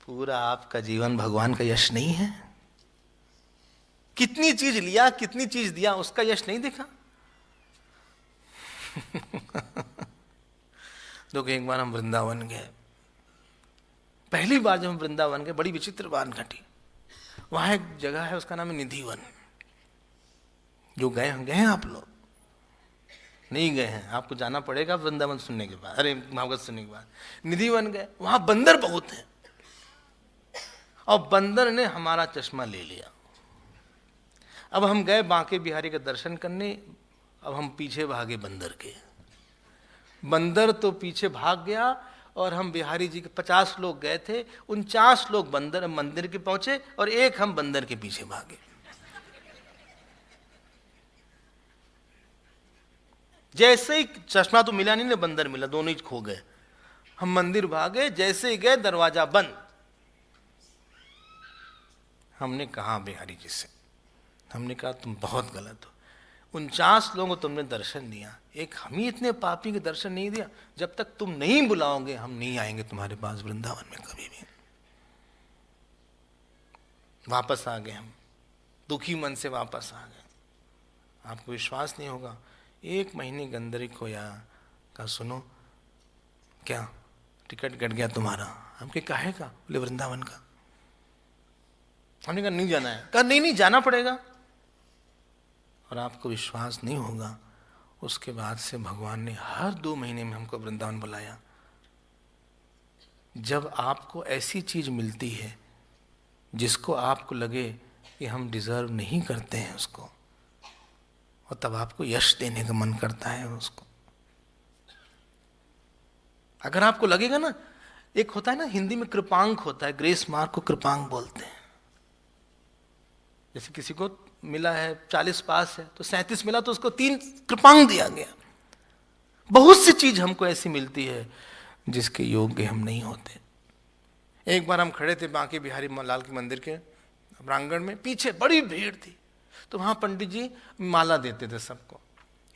पूरा आपका जीवन भगवान का यश नहीं है? कितनी चीज लिया, कितनी चीज दिया, उसका यश नहीं देखा? देखो एक बार हम वृंदावन गए, पहली बार जब हम वृंदावन गए बड़ी विचित्र बात घटी। वहां एक जगह है, उसका नाम है निधिवन। जो गए हैं आप लोग? नहीं गए हैं? आपको जाना पड़ेगा वृंदावन सुनने के बाद, अरे भागवत सुनने के बाद। निधिवन गए, वहां बंदर बहुत हैं, और बंदर ने हमारा चश्मा ले लिया। अब हम गए बांके बिहारी का दर्शन करने, अब हम पीछे भागे बंदर के। बंदर तो पीछे भाग गया, और हम बिहारी जी के 50 लोग गए थे, 49 लोग बंदर मंदिर के पहुंचे और एक हम बंदर के पीछे भागे। जैसे ही चश्मा तो मिला नहीं ना, बंदर मिला, दोनों ही खो गए। हम मंदिर भागे, जैसे ही गए दरवाजा बंद। हमने कहा बिहारी जी से, हमने कहा तुम बहुत गलत हो, 49 लोगों को तुमने दर्शन दिया, एक हम ही इतने पापी के दर्शन नहीं दिया। जब तक तुम नहीं बुलाओगे हम नहीं आएंगे तुम्हारे पास वृंदावन में कभी भी। वापस आ गए हम, दुखी मन से वापस आ गए। आपको विश्वास नहीं होगा, 1 महीने के अंदर ही खोया। कहा सुनो क्या टिकट कट गया तुम्हारा? हमके काहे का? बोले वृंदावन का। हमने कहा नहीं जाना है। कहा नहीं नहीं जाना पड़ेगा। और आपको विश्वास नहीं होगा, उसके बाद से भगवान ने हर 2 महीने में हमको वृंदावन बुलाया। जब आपको ऐसी चीज मिलती है जिसको आपको लगे कि हम डिजर्व नहीं करते हैं उसको, और तब आपको यश देने का मन करता है उसको। अगर आपको लगेगा ना, एक होता है ना हिंदी में कृपांक होता है, ग्रेस मार्क को कृपांक बोलते हैं। जैसे किसी को मिला है 40 पास है तो 37 मिला तो उसको 3 कृपांक दिया गया। बहुत सी चीज हमको ऐसी मिलती है जिसके योग्य हम नहीं होते। एक बार हम खड़े थे बांके बिहारी लाल के मंदिर के प्रांगण में, पीछे बड़ी भीड़ थी, तो वहां पंडित जी माला देते थे सबको।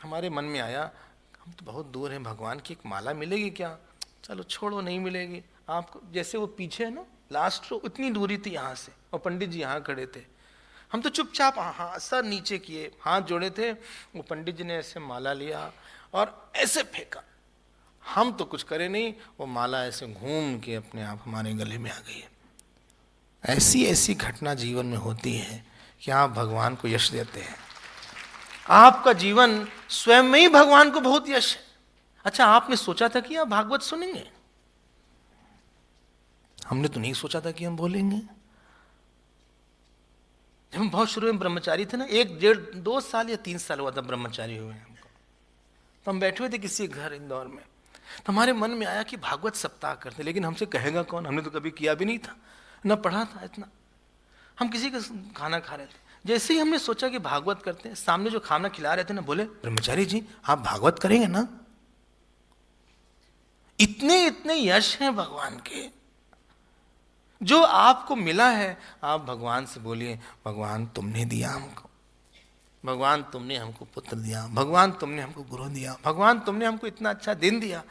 हमारे मन में आया हम तो बहुत दूर हैं, भगवान की एक माला मिलेगी क्या? चलो छोड़ो नहीं मिलेगी। आपको जैसे वो पीछे है ना लास्ट रो, उतनी दूरी थी यहाँ से, और पंडित जी यहाँ खड़े थे। हम तो चुपचाप हाँ सर नीचे किए, हाथ जोड़े थे। वो पंडित जी ने ऐसे माला लिया और ऐसे फेंका। हम तो कुछ करे नहीं, वो माला ऐसे घूम के अपने आप हमारे गले में आ गई है। ऐसी ऐसी घटना जीवन में होती है कि आप भगवान को यश देते हैं। आपका जीवन स्वयं में ही भगवान को बहुत यश है। अच्छा, आपने सोचा था कि आप भागवत सुनेंगे? हमने तो नहीं सोचा था कि हम बोलेंगे। जब हम बहुत शुरू में ब्रह्मचारी थे ना, 1 डेढ़ 2 साल या 3 साल हुआ था ब्रह्मचारी हुए हमको, तो हम बैठे हुए थे किसी घर इंदौर में, तो हमारे मन में आया कि भागवत सप्ताह करते, लेकिन हमसे कहेगा कौन? हमने तो कभी किया भी नहीं था, न पढ़ा था इतना। हम किसी का खाना खा रहे थे, जैसे ही हमने सोचा कि भागवत करते हैं, सामने जो खाना खिला रहे थे ना बोले ब्रह्मचारी जी आप भागवत करेंगे ना? इतने इतने यश हैं भगवान के। जो आपको मिला है आप भगवान से बोलिए भगवान तुमने दिया हमको, भगवान तुमने हमको पुत्र दिया, भगवान तुमने हमको गुरु दिया, भगवान तुमने हमको इतना अच्छा दिन दिया।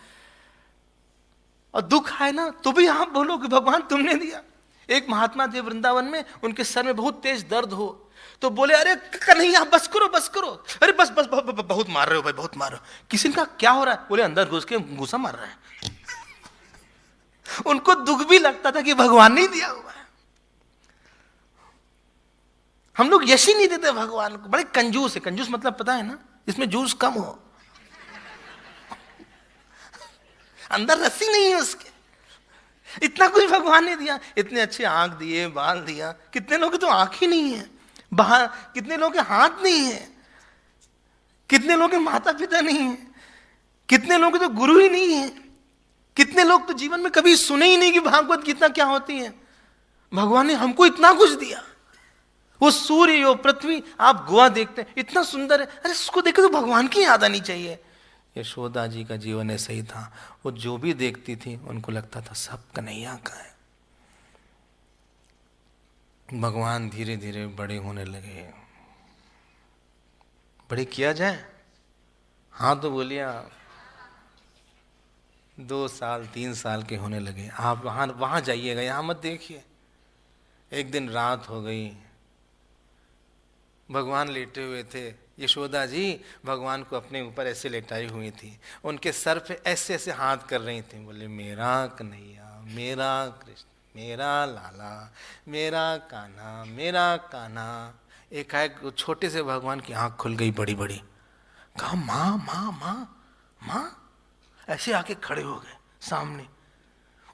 और दुख है ना तो भी आप बोलो कि भगवान तुमने दिया। एक महात्मा थे वृंदावन में, उनके सर में बहुत तेज दर्द हो, तो बोले अरे कन्हैया बस करो बस करो। अरे बस बस बहुत मार रहे हो भाई, बहुत मार रहे हो। किसी का क्या हो रहा है? बोले अंदर घुस के घुसा मार रहा है। उनको दुख भी लगता था कि भगवान नहीं दिया हुआ है। हम लोग यश ही नहीं देते भगवान को, बड़े कंजूस है। कंजूस मतलब पता है ना, इसमें जूस कम हो, अंदर रस्सी नहीं है उसके। इतना कुछ भगवान ने दिया, इतने अच्छे आंख दिए, बाल दिया। कितने लोग तो आंख ही नहीं है, बाहर कितने लोग के हाथ नहीं है, कितने लोग के माता पिता नहीं है, कितने लोग तो गुरु ही नहीं है, कितने लोग तो जीवन में कभी सुने ही नहीं कि भागवत गीता क्या होती है। भगवान ने हमको इतना कुछ दिया, वो सूर्य वो पृथ्वी, आप गोवा देखते हैं इतना सुंदर है, अरे उसको देखे तो भगवान की याद आनी चाहिए। यशोदा जी का जीवन ऐसा ही था, वो जो भी देखती थी उनको लगता था सब कन्हैया का है। भगवान धीरे धीरे बड़े होने लगे। बड़े किया जाए? हाँ तो बोलिए आप। 2 साल 3 साल के होने लगे। आप वहां जाइएगा, यहां मत देखिए। एक दिन रात हो गई, भगवान लेटे हुए थे, यशोदा जी भगवान को अपने ऊपर ऐसे लेटाई हुई थी, उनके सर पे ऐसे ऐसे हाथ कर रही थी। बोले मेरा कन्हैया, मेरा कृष्ण, मेरा लाला, मेरा कान्हा, मेरा कान्हा। एकाएक छोटे से भगवान की आंख खुल गई बड़ी बड़ी। कहा माँ माँ माँ माँ, ऐसे आके खड़े हो गए सामने।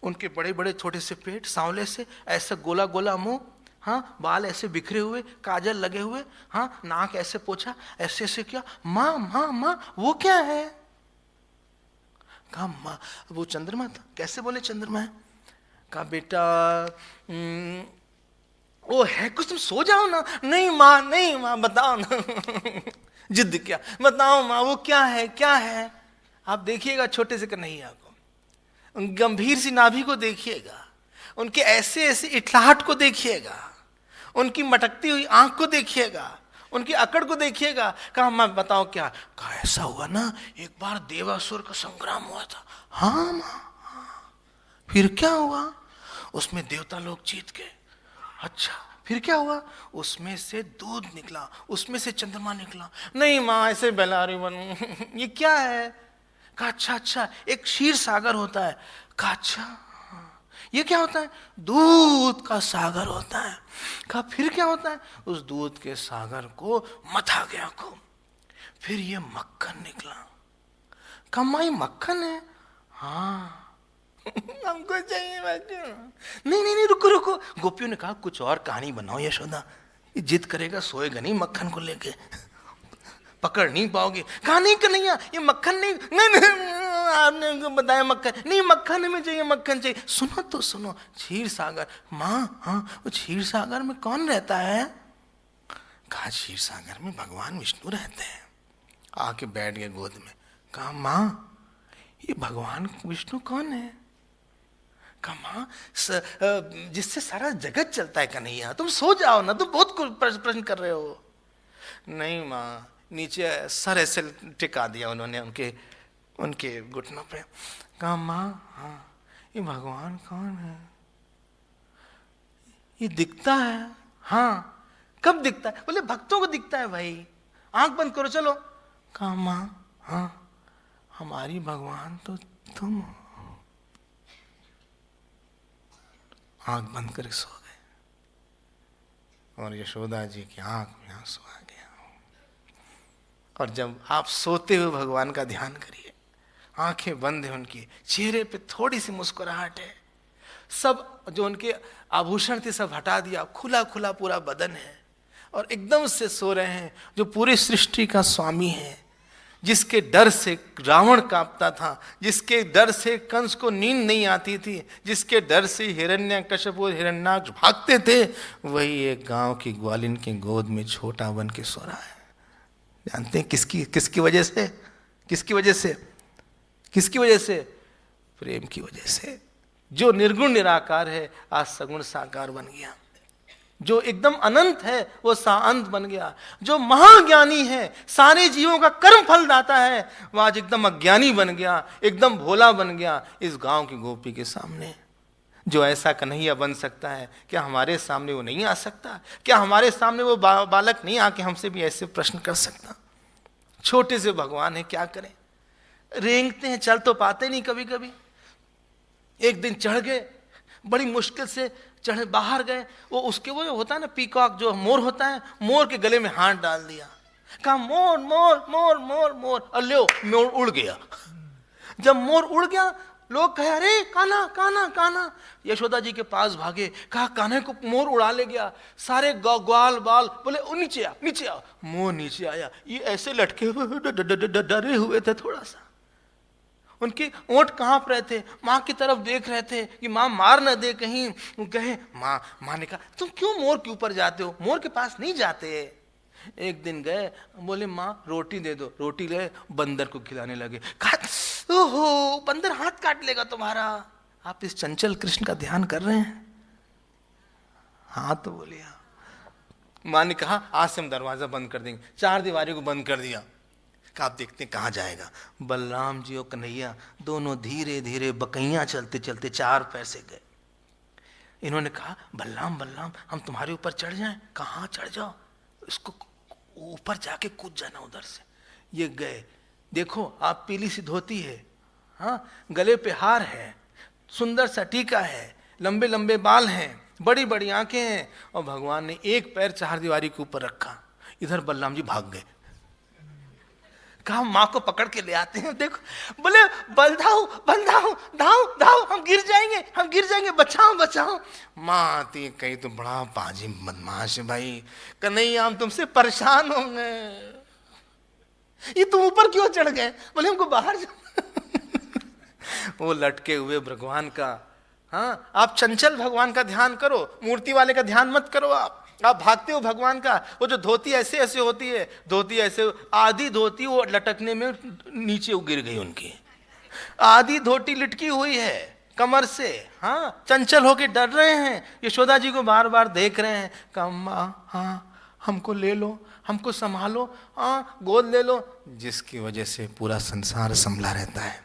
उनके बड़े बड़े छोटे से पेट, सांवले से, ऐसा गोला गोला मुंह, हाँ बाल ऐसे बिखरे हुए, काजल लगे हुए, हाँ नाक ऐसे पोछा, ऐसे ऐसे किया, माँ माँ माँ वो क्या है? कहा माँ, वो चंद्रमा था। कैसे बोले चंद्रमा है? कहा बेटा वो है कुछ, तुम सो जाओ ना। नहीं माँ, नहीं माँ, बताओ ना। जिद क्या, बताओ माँ वो क्या है, क्या है? आप देखिएगा छोटे से कन्हैया को, गंभीर सी नाभि को देखिएगा, उनके ऐसे ऐसे इठलाहट को देखिएगा, उनकी मटकती हुई आंख को देखिएगा, उनकी अकड़ को देखिएगा। कहा माँ बताओ क्या? कहा ऐसा हुआ ना, एक बार देवासुर का संग्राम हुआ था। हाँ माँ, फिर क्या हुआ? उसमें देवता लोग जीत गए। अच्छा फिर क्या हुआ? उसमें से दूध निकला, उसमें से चंद्रमा निकला। नहीं माँ ऐसे बेलारी बनू। ये क्या है? कहा अच्छा अच्छा, एक क्षीर सागर होता है। कहा अच्छा ये क्या होता है? दूध का सागर होता है। कहा फिर क्या होता है? उस दूध के सागर को मथा गया को, फिर ये मक्खन निकला। कहा माँ ये मक्खन है? हाँ। हमको चाहिए मक्खन। नहीं नहीं नहीं, रुको रुको। गोपियों ने कहा कुछ और कहानी बनाओ यशोदा, ये जिद करेगा सोएगा नहीं मक्खन को लेके, पकड़ नहीं पाओगे। कहा नहीं कन्हैया ये मक्खन नहीं, नहीं नहीं आपने बताया मक्खन नहीं, मक्खन हमें चाहिए, मक्खन चाहिए। सुनो तो सुनो, क्षीर सागर। माँ हाँ वो क्षीर सागर में कौन रहता है? कहा क्षीर सागर में भगवान विष्णु रहते हैं। आके बैठ गए गोद में। कहा माँ ये भगवान विष्णु कौन है? कहा माँ जिससे सारा जगत चलता है कन्हैया, तुम सो जाओ ना, तुम बहुत प्रश्न कर रहे हो। नहीं माँ, नीचे सर ऐसे टिका दिया उन्होंने उनके घुटनों पे। कहा माँ हाँ ये भगवान कौन है? ये दिखता है। हाँ कब दिखता है? बोले भक्तों को दिखता है भाई, आंख बंद करो चलो। कहा माँ हाँ हमारी भगवान तो तुम हो। आंख बंद करके सो गए और यशोदा जी की आंख में आंसू आ गया। और जब आप सोते हुए भगवान का ध्यान करिए, आंखें बंद है उनकी, चेहरे पे थोड़ी सी मुस्कुराहट है, सब जो उनके आभूषण थे सब हटा दिया, खुला खुला पूरा बदन है और एकदम से सो रहे हैं। जो पूरी सृष्टि का स्वामी है, जिसके डर से रावण कांपता था, जिसके डर से कंस को नींद नहीं आती थी, जिसके डर से हिरण्यकश्यप और हिरण्याक्ष भागते थे, वही एक गांव की ग्वालिन के गोद में छोटा बन के सो रहा है। जानते हैं किसकी वजह से? किसकी वजह से? किसकी वजह से? प्रेम की वजह से। जो निर्गुण निराकार है आज सगुण साकार बन गया, जो एकदम अनंत है वो साअंत बन गया, जो महाज्ञानी है, सारे जीवों का कर्म फल दाता है, वो आज एकदम अज्ञानी बन गया, एकदम भोला बन गया इस गांव की गोपी के सामने। जो ऐसा कन्हैया बन सकता है, क्या हमारे सामने वो नहीं आ सकता? क्या हमारे सामने वो बालक नहीं आके हमसे भी ऐसे प्रश्न कर सकता? छोटे से भगवान है, क्या करें, रेंगते हैं, चल तो पाते नहीं। कभी कभी एक दिन चढ़ गए, बड़ी मुश्किल से चढ़े, बाहर गए, वो उसके वो होता है ना पीकॉक, जो मोर होता है, मोर के गले में हाथ डाल दिया। कहा मोर मोर मोर मोर मोर, और लो मोर उड़ गया। जब मोर उड़ गया लोग कहे अरे कान्हा कान्हा कान्हा, यशोदा जी के पास भागे, कहा कान्हे को मोर उड़ा ले गया। सारे ग्वाल बाल बोले नीचे आ नीचे आ। मोर नीचे आया, ये ऐसे लटके हुए डरे हुए थे थोड़ा सा। उनके ओंठ कांप रहे थे, माँ की तरफ देख रहे थे कि माँ मार न दे कहीं। वो कहे माँ ने कहा तुम क्यों मोर के ऊपर जाते हो, मोर के पास नहीं जाते। एक दिन गए, बोले माँ रोटी दे दो, रोटी ले बंदर को खिलाने लगे। कहा ओहो बंदर हाथ काट लेगा तुम्हारा। आप इस चंचल कृष्ण का ध्यान कर रहे हैं? हाँ तो बोले हाँ। माँ ने कहा आज से हम दरवाजा बंद कर देंगे, चार दीवारी को बंद कर दिया। आप देखते हैं कहाँ जाएगा। बलराम जी और कन्हैया दोनों धीरे धीरे बकैया चलते चलते 4 पैसे गए। इन्होंने कहा बलराम बलराम हम तुम्हारे ऊपर चढ़ जाएं। कहाँ चढ़ जाओ, इसको ऊपर जाके कूद जाना उधर से। ये गए, देखो आप पीली सी धोती है, हाँ गले पे हार है, सुंदर सा टीका है, लंबे लंबे बाल हैं, बड़ी बड़ी आंखें हैं, और भगवान ने एक पैर 4 दीवारी के ऊपर रखा। इधर बलराम जी भाग गए। कहा माँ को पकड़ के ले आते हैं। देखो बोले बंधाओ बंधाओ, धाओ धाओ, हम गिर जाएंगे, बचाओ बचाओ। माँ आती है, कहीं तो बड़ा बाजी बदमाश है भाई, कन्हैया हम तुमसे परेशान हो गए, ये तुम ऊपर क्यों चढ़ गए? बोले हमको बाहर वो लटके हुए भगवान का, हाँ आप चंचल भगवान का ध्यान करो, मूर्ति वाले का ध्यान मत करो। आप भागते हो भगवान का। वो जो धोती ऐसे ऐसे होती है, धोती ऐसे, आधी धोती वो लटकने में नीचे गिर गई उनकी, आधी धोती लटकी हुई है कमर से। हाँ चंचल होके डर रहे हैं, यशोदा जी को बार बार देख रहे हैं। कहा हाँ हमको ले लो, हमको संभालो, हाँ गोद ले लो। जिसकी वजह से पूरा संसार संभला रहता है,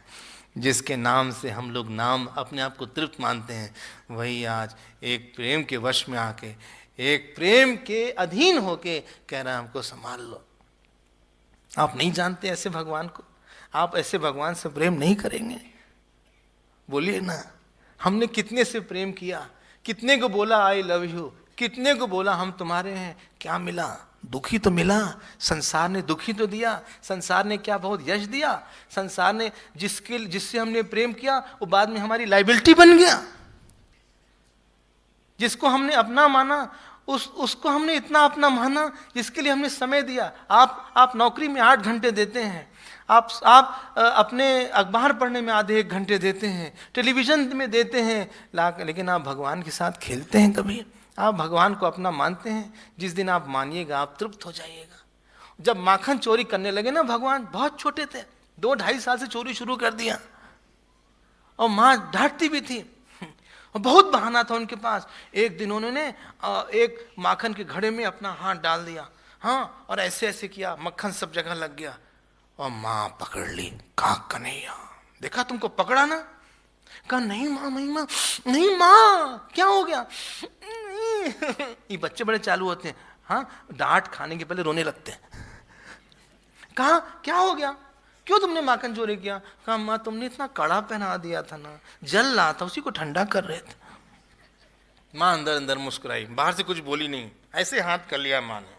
जिसके नाम से हम लोग नाम अपने आप को तृप्त मानते हैं, वही आज एक प्रेम के वश में आके, एक प्रेम के अधीन होके कह रहा है हमको संभाल लो। आप नहीं जानते ऐसे भगवान को, आप ऐसे भगवान से प्रेम नहीं करेंगे? बोलिए ना। हमने कितने से प्रेम किया, कितने को बोला आई लव यू, कितने को बोला हम तुम्हारे हैं, क्या मिला? दुखी तो मिला। संसार ने दुखी तो दिया, संसार ने क्या बहुत यश दिया। संसार ने जिससे हमने प्रेम किया वो बाद में हमारी लाइबिलिटी बन गया। जिसको हमने अपना माना उसको हमने इतना अपना माना जिसके लिए हमने समय दिया। आप नौकरी में 8 घंटे देते हैं, आप अपने अखबार पढ़ने में आधे 1 घंटे देते हैं, टेलीविजन में देते हैं, लेकिन आप भगवान के साथ खेलते हैं कभी? आप भगवान को अपना मानते हैं? जिस दिन आप मानिएगा आप तृप्त हो जाइएगा। जब माखन चोरी करने लगे ना भगवान, बहुत छोटे थे, 2-2.5 साल से चोरी शुरू कर दिया, और माँ डांटती भी थी, और बहुत बहाना था उनके पास। एक दिन उन्होंने एक माखन के घड़े में अपना हाथ डाल दिया, हाँ, और ऐसे ऐसे किया, मक्खन सब जगह लग गया, और माँ पकड़ ली। कहा कन्हैया देखा तुमको पकड़ा ना? कहा नहीं माँ, नहीं माँ, क्या हो गया? ये बच्चे बड़े चालू होते हैं, हाँ डांट खाने के पहले रोने लगते हैं। कहा क्या हो गया, क्यों तुमने माखन चोरी किया? कहा माँ तुमने इतना कड़ा पहना दिया था ना, जल रहा था, उसी को ठंडा कर रहे थे। माँ अंदर अंदर मुस्कुराई, बाहर से कुछ बोली नहीं, ऐसे हाथ कर लिया माँ ने।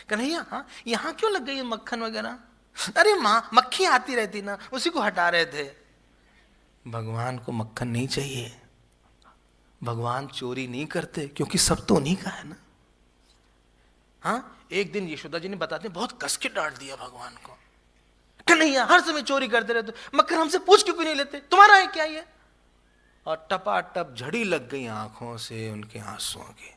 कन्हैया हाँ यहाँ क्यों लग गई मक्खन वगैरह? अरे माँ मक्खी आती रहती ना, उसी को हटा रहे थे। भगवान को मक्खन नहीं चाहिए, भगवान चोरी नहीं करते, क्योंकि सब तो उन्हीं का है ना। हाँ एक दिन यशोदा जी ने बताते बहुत कस के डांट दिया भगवान को, कन्हैया हर समय चोरी करते रहते, मक्खन हमसे पूछ क्यों नहीं लेते, तुम्हारा है क्या ये? और टपाटप झड़ी लग गई आंखों से उनके आंसुओं की,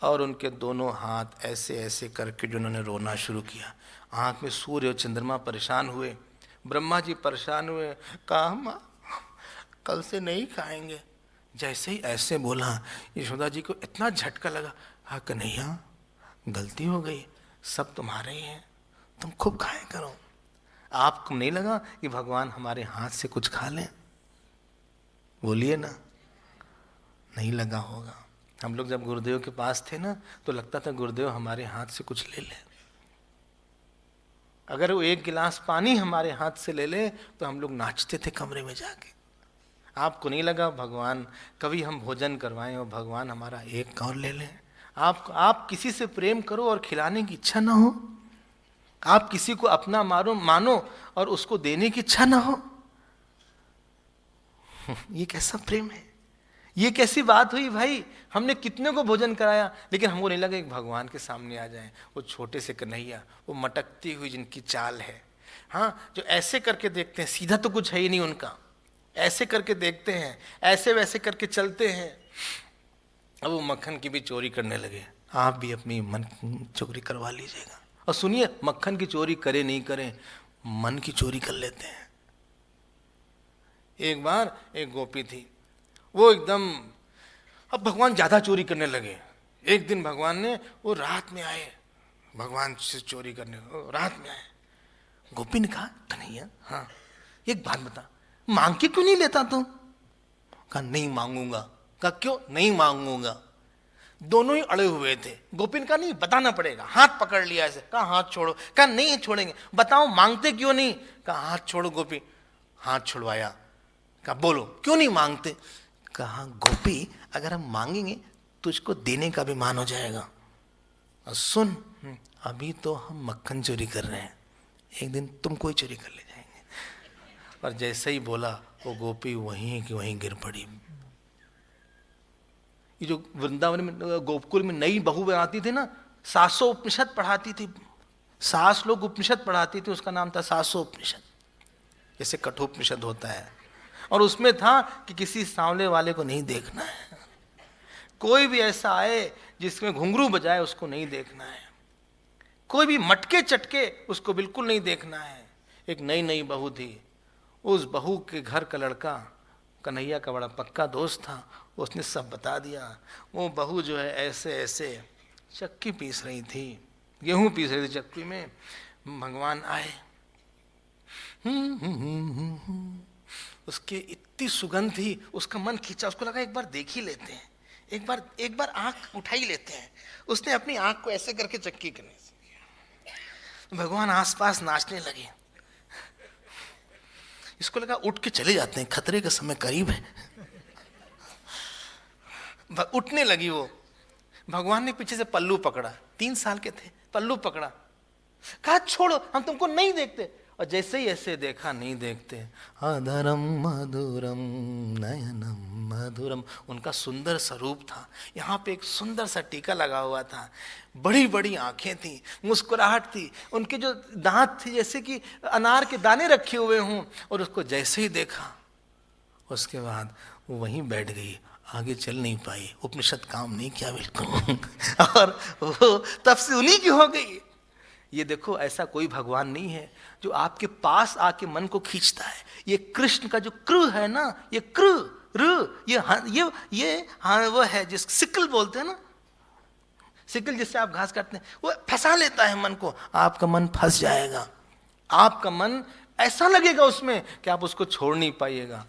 और उनके दोनों हाथ ऐसे ऐसे करके जो उन्होंने रोना शुरू किया। आंख में सूर्य और चंद्रमा परेशान हुए, ब्रह्मा जी परेशान हुए। कहा माँ कल से नहीं खाएंगे। जैसे ही ऐसे बोला यशोदा जी को इतना झटका लगा। हाँ कन्हैया गलती हो गई, सब तुम्हारे ही हैं, तुम खूब खाया करो। आपको नहीं लगा कि भगवान हमारे हाथ से कुछ खा लें? बोलिए ना, नहीं लगा होगा। हम लोग जब गुरुदेव के पास थे ना तो लगता था गुरुदेव हमारे हाथ से कुछ ले ले। अगर वो 1 गिलास पानी हमारे हाथ से ले ले तो हम लोग नाचते थे कमरे में जाके। आपको नहीं लगा भगवान कभी हम भोजन करवाएं और भगवान हमारा एक और ले लें? आप किसी से प्रेम करो और खिलाने की इच्छा ना हो, आप किसी को अपना मानो और उसको देने की इच्छा ना हो, ये कैसा प्रेम है? ये कैसी बात हुई भाई? हमने कितने को भोजन कराया, लेकिन हमको नहीं लगा एक भगवान के सामने आ जाए। वो छोटे से कन्हैया, वो मटकती हुई जिनकी चाल है, हाँ, जो ऐसे करके देखते हैं, सीधा तो कुछ है ही नहीं उनका, ऐसे करके देखते हैं, ऐसे वैसे करके चलते हैं। अब वो मक्खन की भी चोरी करने लगे। आप भी अपनी मन चोरी करवा लीजिएगा। और सुनिए, मक्खन की चोरी करें नहीं करें, मन की चोरी कर लेते हैं। एक बार एक गोपी थी, वो एकदम, अब भगवान ज्यादा चोरी करने लगे। एक दिन भगवान ने, वो रात में आए भगवान से चोरी करने, रात में आए। गोपी ने कहा, कन्हैया, हाँ एक बात बता, मांग के क्यों नहीं लेता तू? कहा नहीं मांगूंगा। कहा क्यों नहीं मांगूंगा? दोनों ही अड़े हुए थे। गोपी ने कहा नहीं, बताना पड़ेगा। हाथ पकड़ लिया ऐसे, कहा हाथ छोड़ो। कहा नहीं छोड़ेंगे, बताओ मांगते क्यों नहीं? कहा हाथ छोड़ो। गोपी हाथ छुड़वाया। कहा बोलो क्यों नहीं मांगते? कहा गोपी, अगर हम मांगेंगे तुझको देने का भी मान हो जाएगा। और सुन, अभी तो हम मक्खन चोरी कर रहे हैं, एक दिन तुमको ही चोरी कर ले जाएंगे। और जैसे ही बोला, वो गोपी वहीं की वहीं गिर पड़ी। ये जो वृंदावन में, गोकुल में नई बहू बनाती थी ना, 700 उपनिषद पढ़ाती थी, 7 लोग उपनिषद पढ़ाती थी, उसका नाम था 700 उपनिषद, जैसे कठोपनिषद होता है। और उसमें था कि किसी सांवले वाले को नहीं देखना है, कोई भी ऐसा आए जिसमें घुंघरू बजाए उसको नहीं देखना है, कोई भी मटके चटके उसको बिल्कुल नहीं देखना है। एक नई नई बहू थी, उस बहू के घर का लड़का कन्हैया का बड़ा पक्का दोस्त था, उसने सब बता दिया। वो बहू जो है ऐसे ऐसे चक्की पीस रही थी, गेहूं पीस रही थी चक्की में। भगवान आए, उसके इतनी सुगंध थी, उसका मन खींचा, उसको लगा एक बार देख ही लेते हैं, एक बार आंख उठा ही लेते हैं। उसने अपनी आंख को ऐसे करके चक्की करने से किया। भगवान आसपास नाचने लगे। इसको लगा उठ के चले जाते हैं, खतरे का समय करीब है। उठने लगी वो। भगवान ने पीछे से पल्लू पकड़ा, 3 साल के थे, पल्लू पकड़ा, कहा छोड़ो हम तुमको नहीं देखते। और जैसे ही ऐसे देखा, नहीं देखते। अधरम मधुरम नयनम मधुरम, उनका सुंदर स्वरूप था। यहाँ पे एक सुंदर सा टीका लगा हुआ था, बड़ी बड़ी आंखें थी, मुस्कुराहट थी, उनके जो दांत थे जैसे कि अनार के दाने रखे हुए हों। और उसको जैसे ही देखा, उसके बाद वो वहीं बैठ गई, आगे चल नहीं पाई, उपनिषद काम नहीं किया बिल्कुल। और वो तब से उन्हीं की हो गई। ये देखो, ऐसा कोई भगवान नहीं है जो आपके पास आके मन को खींचता है। ये कृष्ण का जो कृ है ना, ये कृ र, ये हाँ वो है जिस सिकल बोलते हैं ना, सिकल जिससे आप घास काटते हैं, वो फंसा लेता है मन को। आपका मन फंस जाएगा, आपका मन ऐसा लगेगा उसमें कि आप उसको छोड़ नहीं पाइएगा।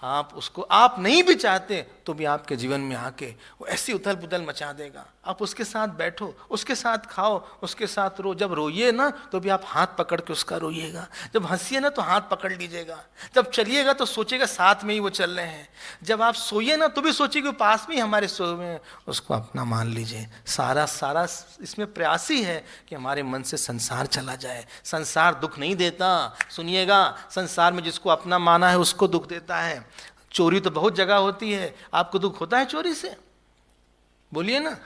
आप उसको, आप नहीं भी चाहते तो भी आपके जीवन में आके वो ऐसी उथल पुथल मचा देगा। आप उसके साथ बैठो, उसके साथ खाओ, उसके साथ रो। जब रोइए ना तो भी आप हाथ पकड़ के उसका रोइएगा, जब हंसिए ना तो हाथ पकड़ लीजिएगा, जब चलिएगा तो सोचिएगा साथ में ही वो चल रहे हैं, जब आप सोइए ना तो भी सोचिए कि पास में ही हमारे सोए में, उसको अपना मान लीजिए। सारा इसमें प्रयास ही है कि हमारे मन से संसार चला जाए। संसार दुख नहीं देता, सुनिएगा, संसार में जिसको अपना माना है उसको दुख देता है। चोरी तो बहुत जगह होती है, आपको दुख होता है चोरी से? बोलिए ना।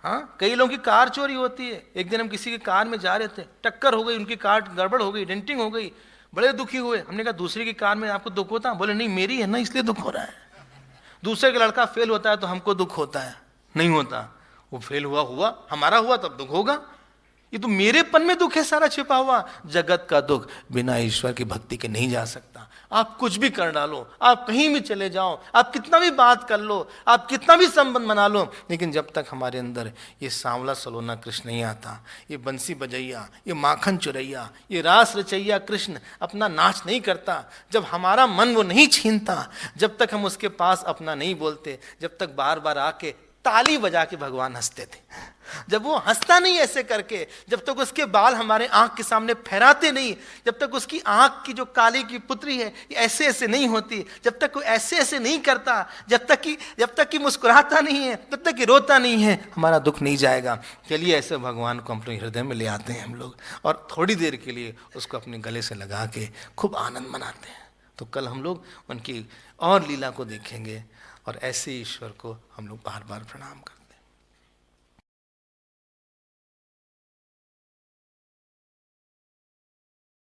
हाँ, कई लोगों की कार चोरी होती है। एक दिन हम किसी की कार में जा रहे थे, टक्कर हो गई, उनकी कार गड़बड़ हो गई, डेंटिंग हो गई, बड़े दुखी हुए। हमने कहा दूसरे की कार में आपको दुख होता? बोले नहीं, मेरी है ना इसलिए दुख हो रहा है। दूसरे का लड़का फेल होता है तो हमको दुख होता है? नहीं होता, वो फेल हुआ, हमारा हुआ तब दुख होगा। ये तो मेरेपन में दुख है सारा छिपा हुआ। जगत का दुख बिना ईश्वर की भक्ति के नहीं जा सकता। आप कुछ भी कर डालो, आप कहीं भी चले जाओ, आप कितना भी बात कर लो, आप कितना भी संबंध बना लो, लेकिन जब तक हमारे अंदर ये सांवला सलोना कृष्ण नहीं आता, ये बंसी बजैया, ये माखन चुरैया, ये रास रचैया कृष्ण अपना नाच नहीं करता, जब हमारा मन वो नहीं छीनता, जब तक हम उसके पास अपना नहीं बोलते, जब तक बार बार आके ताली बजा के भगवान हंसते थे, जब वो हंसता नहीं ऐसे करके, जब तक उसके बाल हमारे आंख के सामने फहराते नहीं, जब तक उसकी आंख की जो काली की पुतरी है ये ऐसे ऐसे नहीं होती, जब तक वो ऐसे ऐसे नहीं करता, जब तक कि मुस्कुराता नहीं है, जब तक कि रोता नहीं है, हमारा दुख नहीं जाएगा। चलिए ऐसे भगवान को अपने हृदय में ले आते हैं हम लोग, और थोड़ी देर के लिए उसको अपने गले से लगा के खूब आनंद मनाते हैं। तो कल हम लोग उनकी और लीला को देखेंगे, और ऐसे ईश्वर को हम लोग बार बार प्रणाम करते हैं।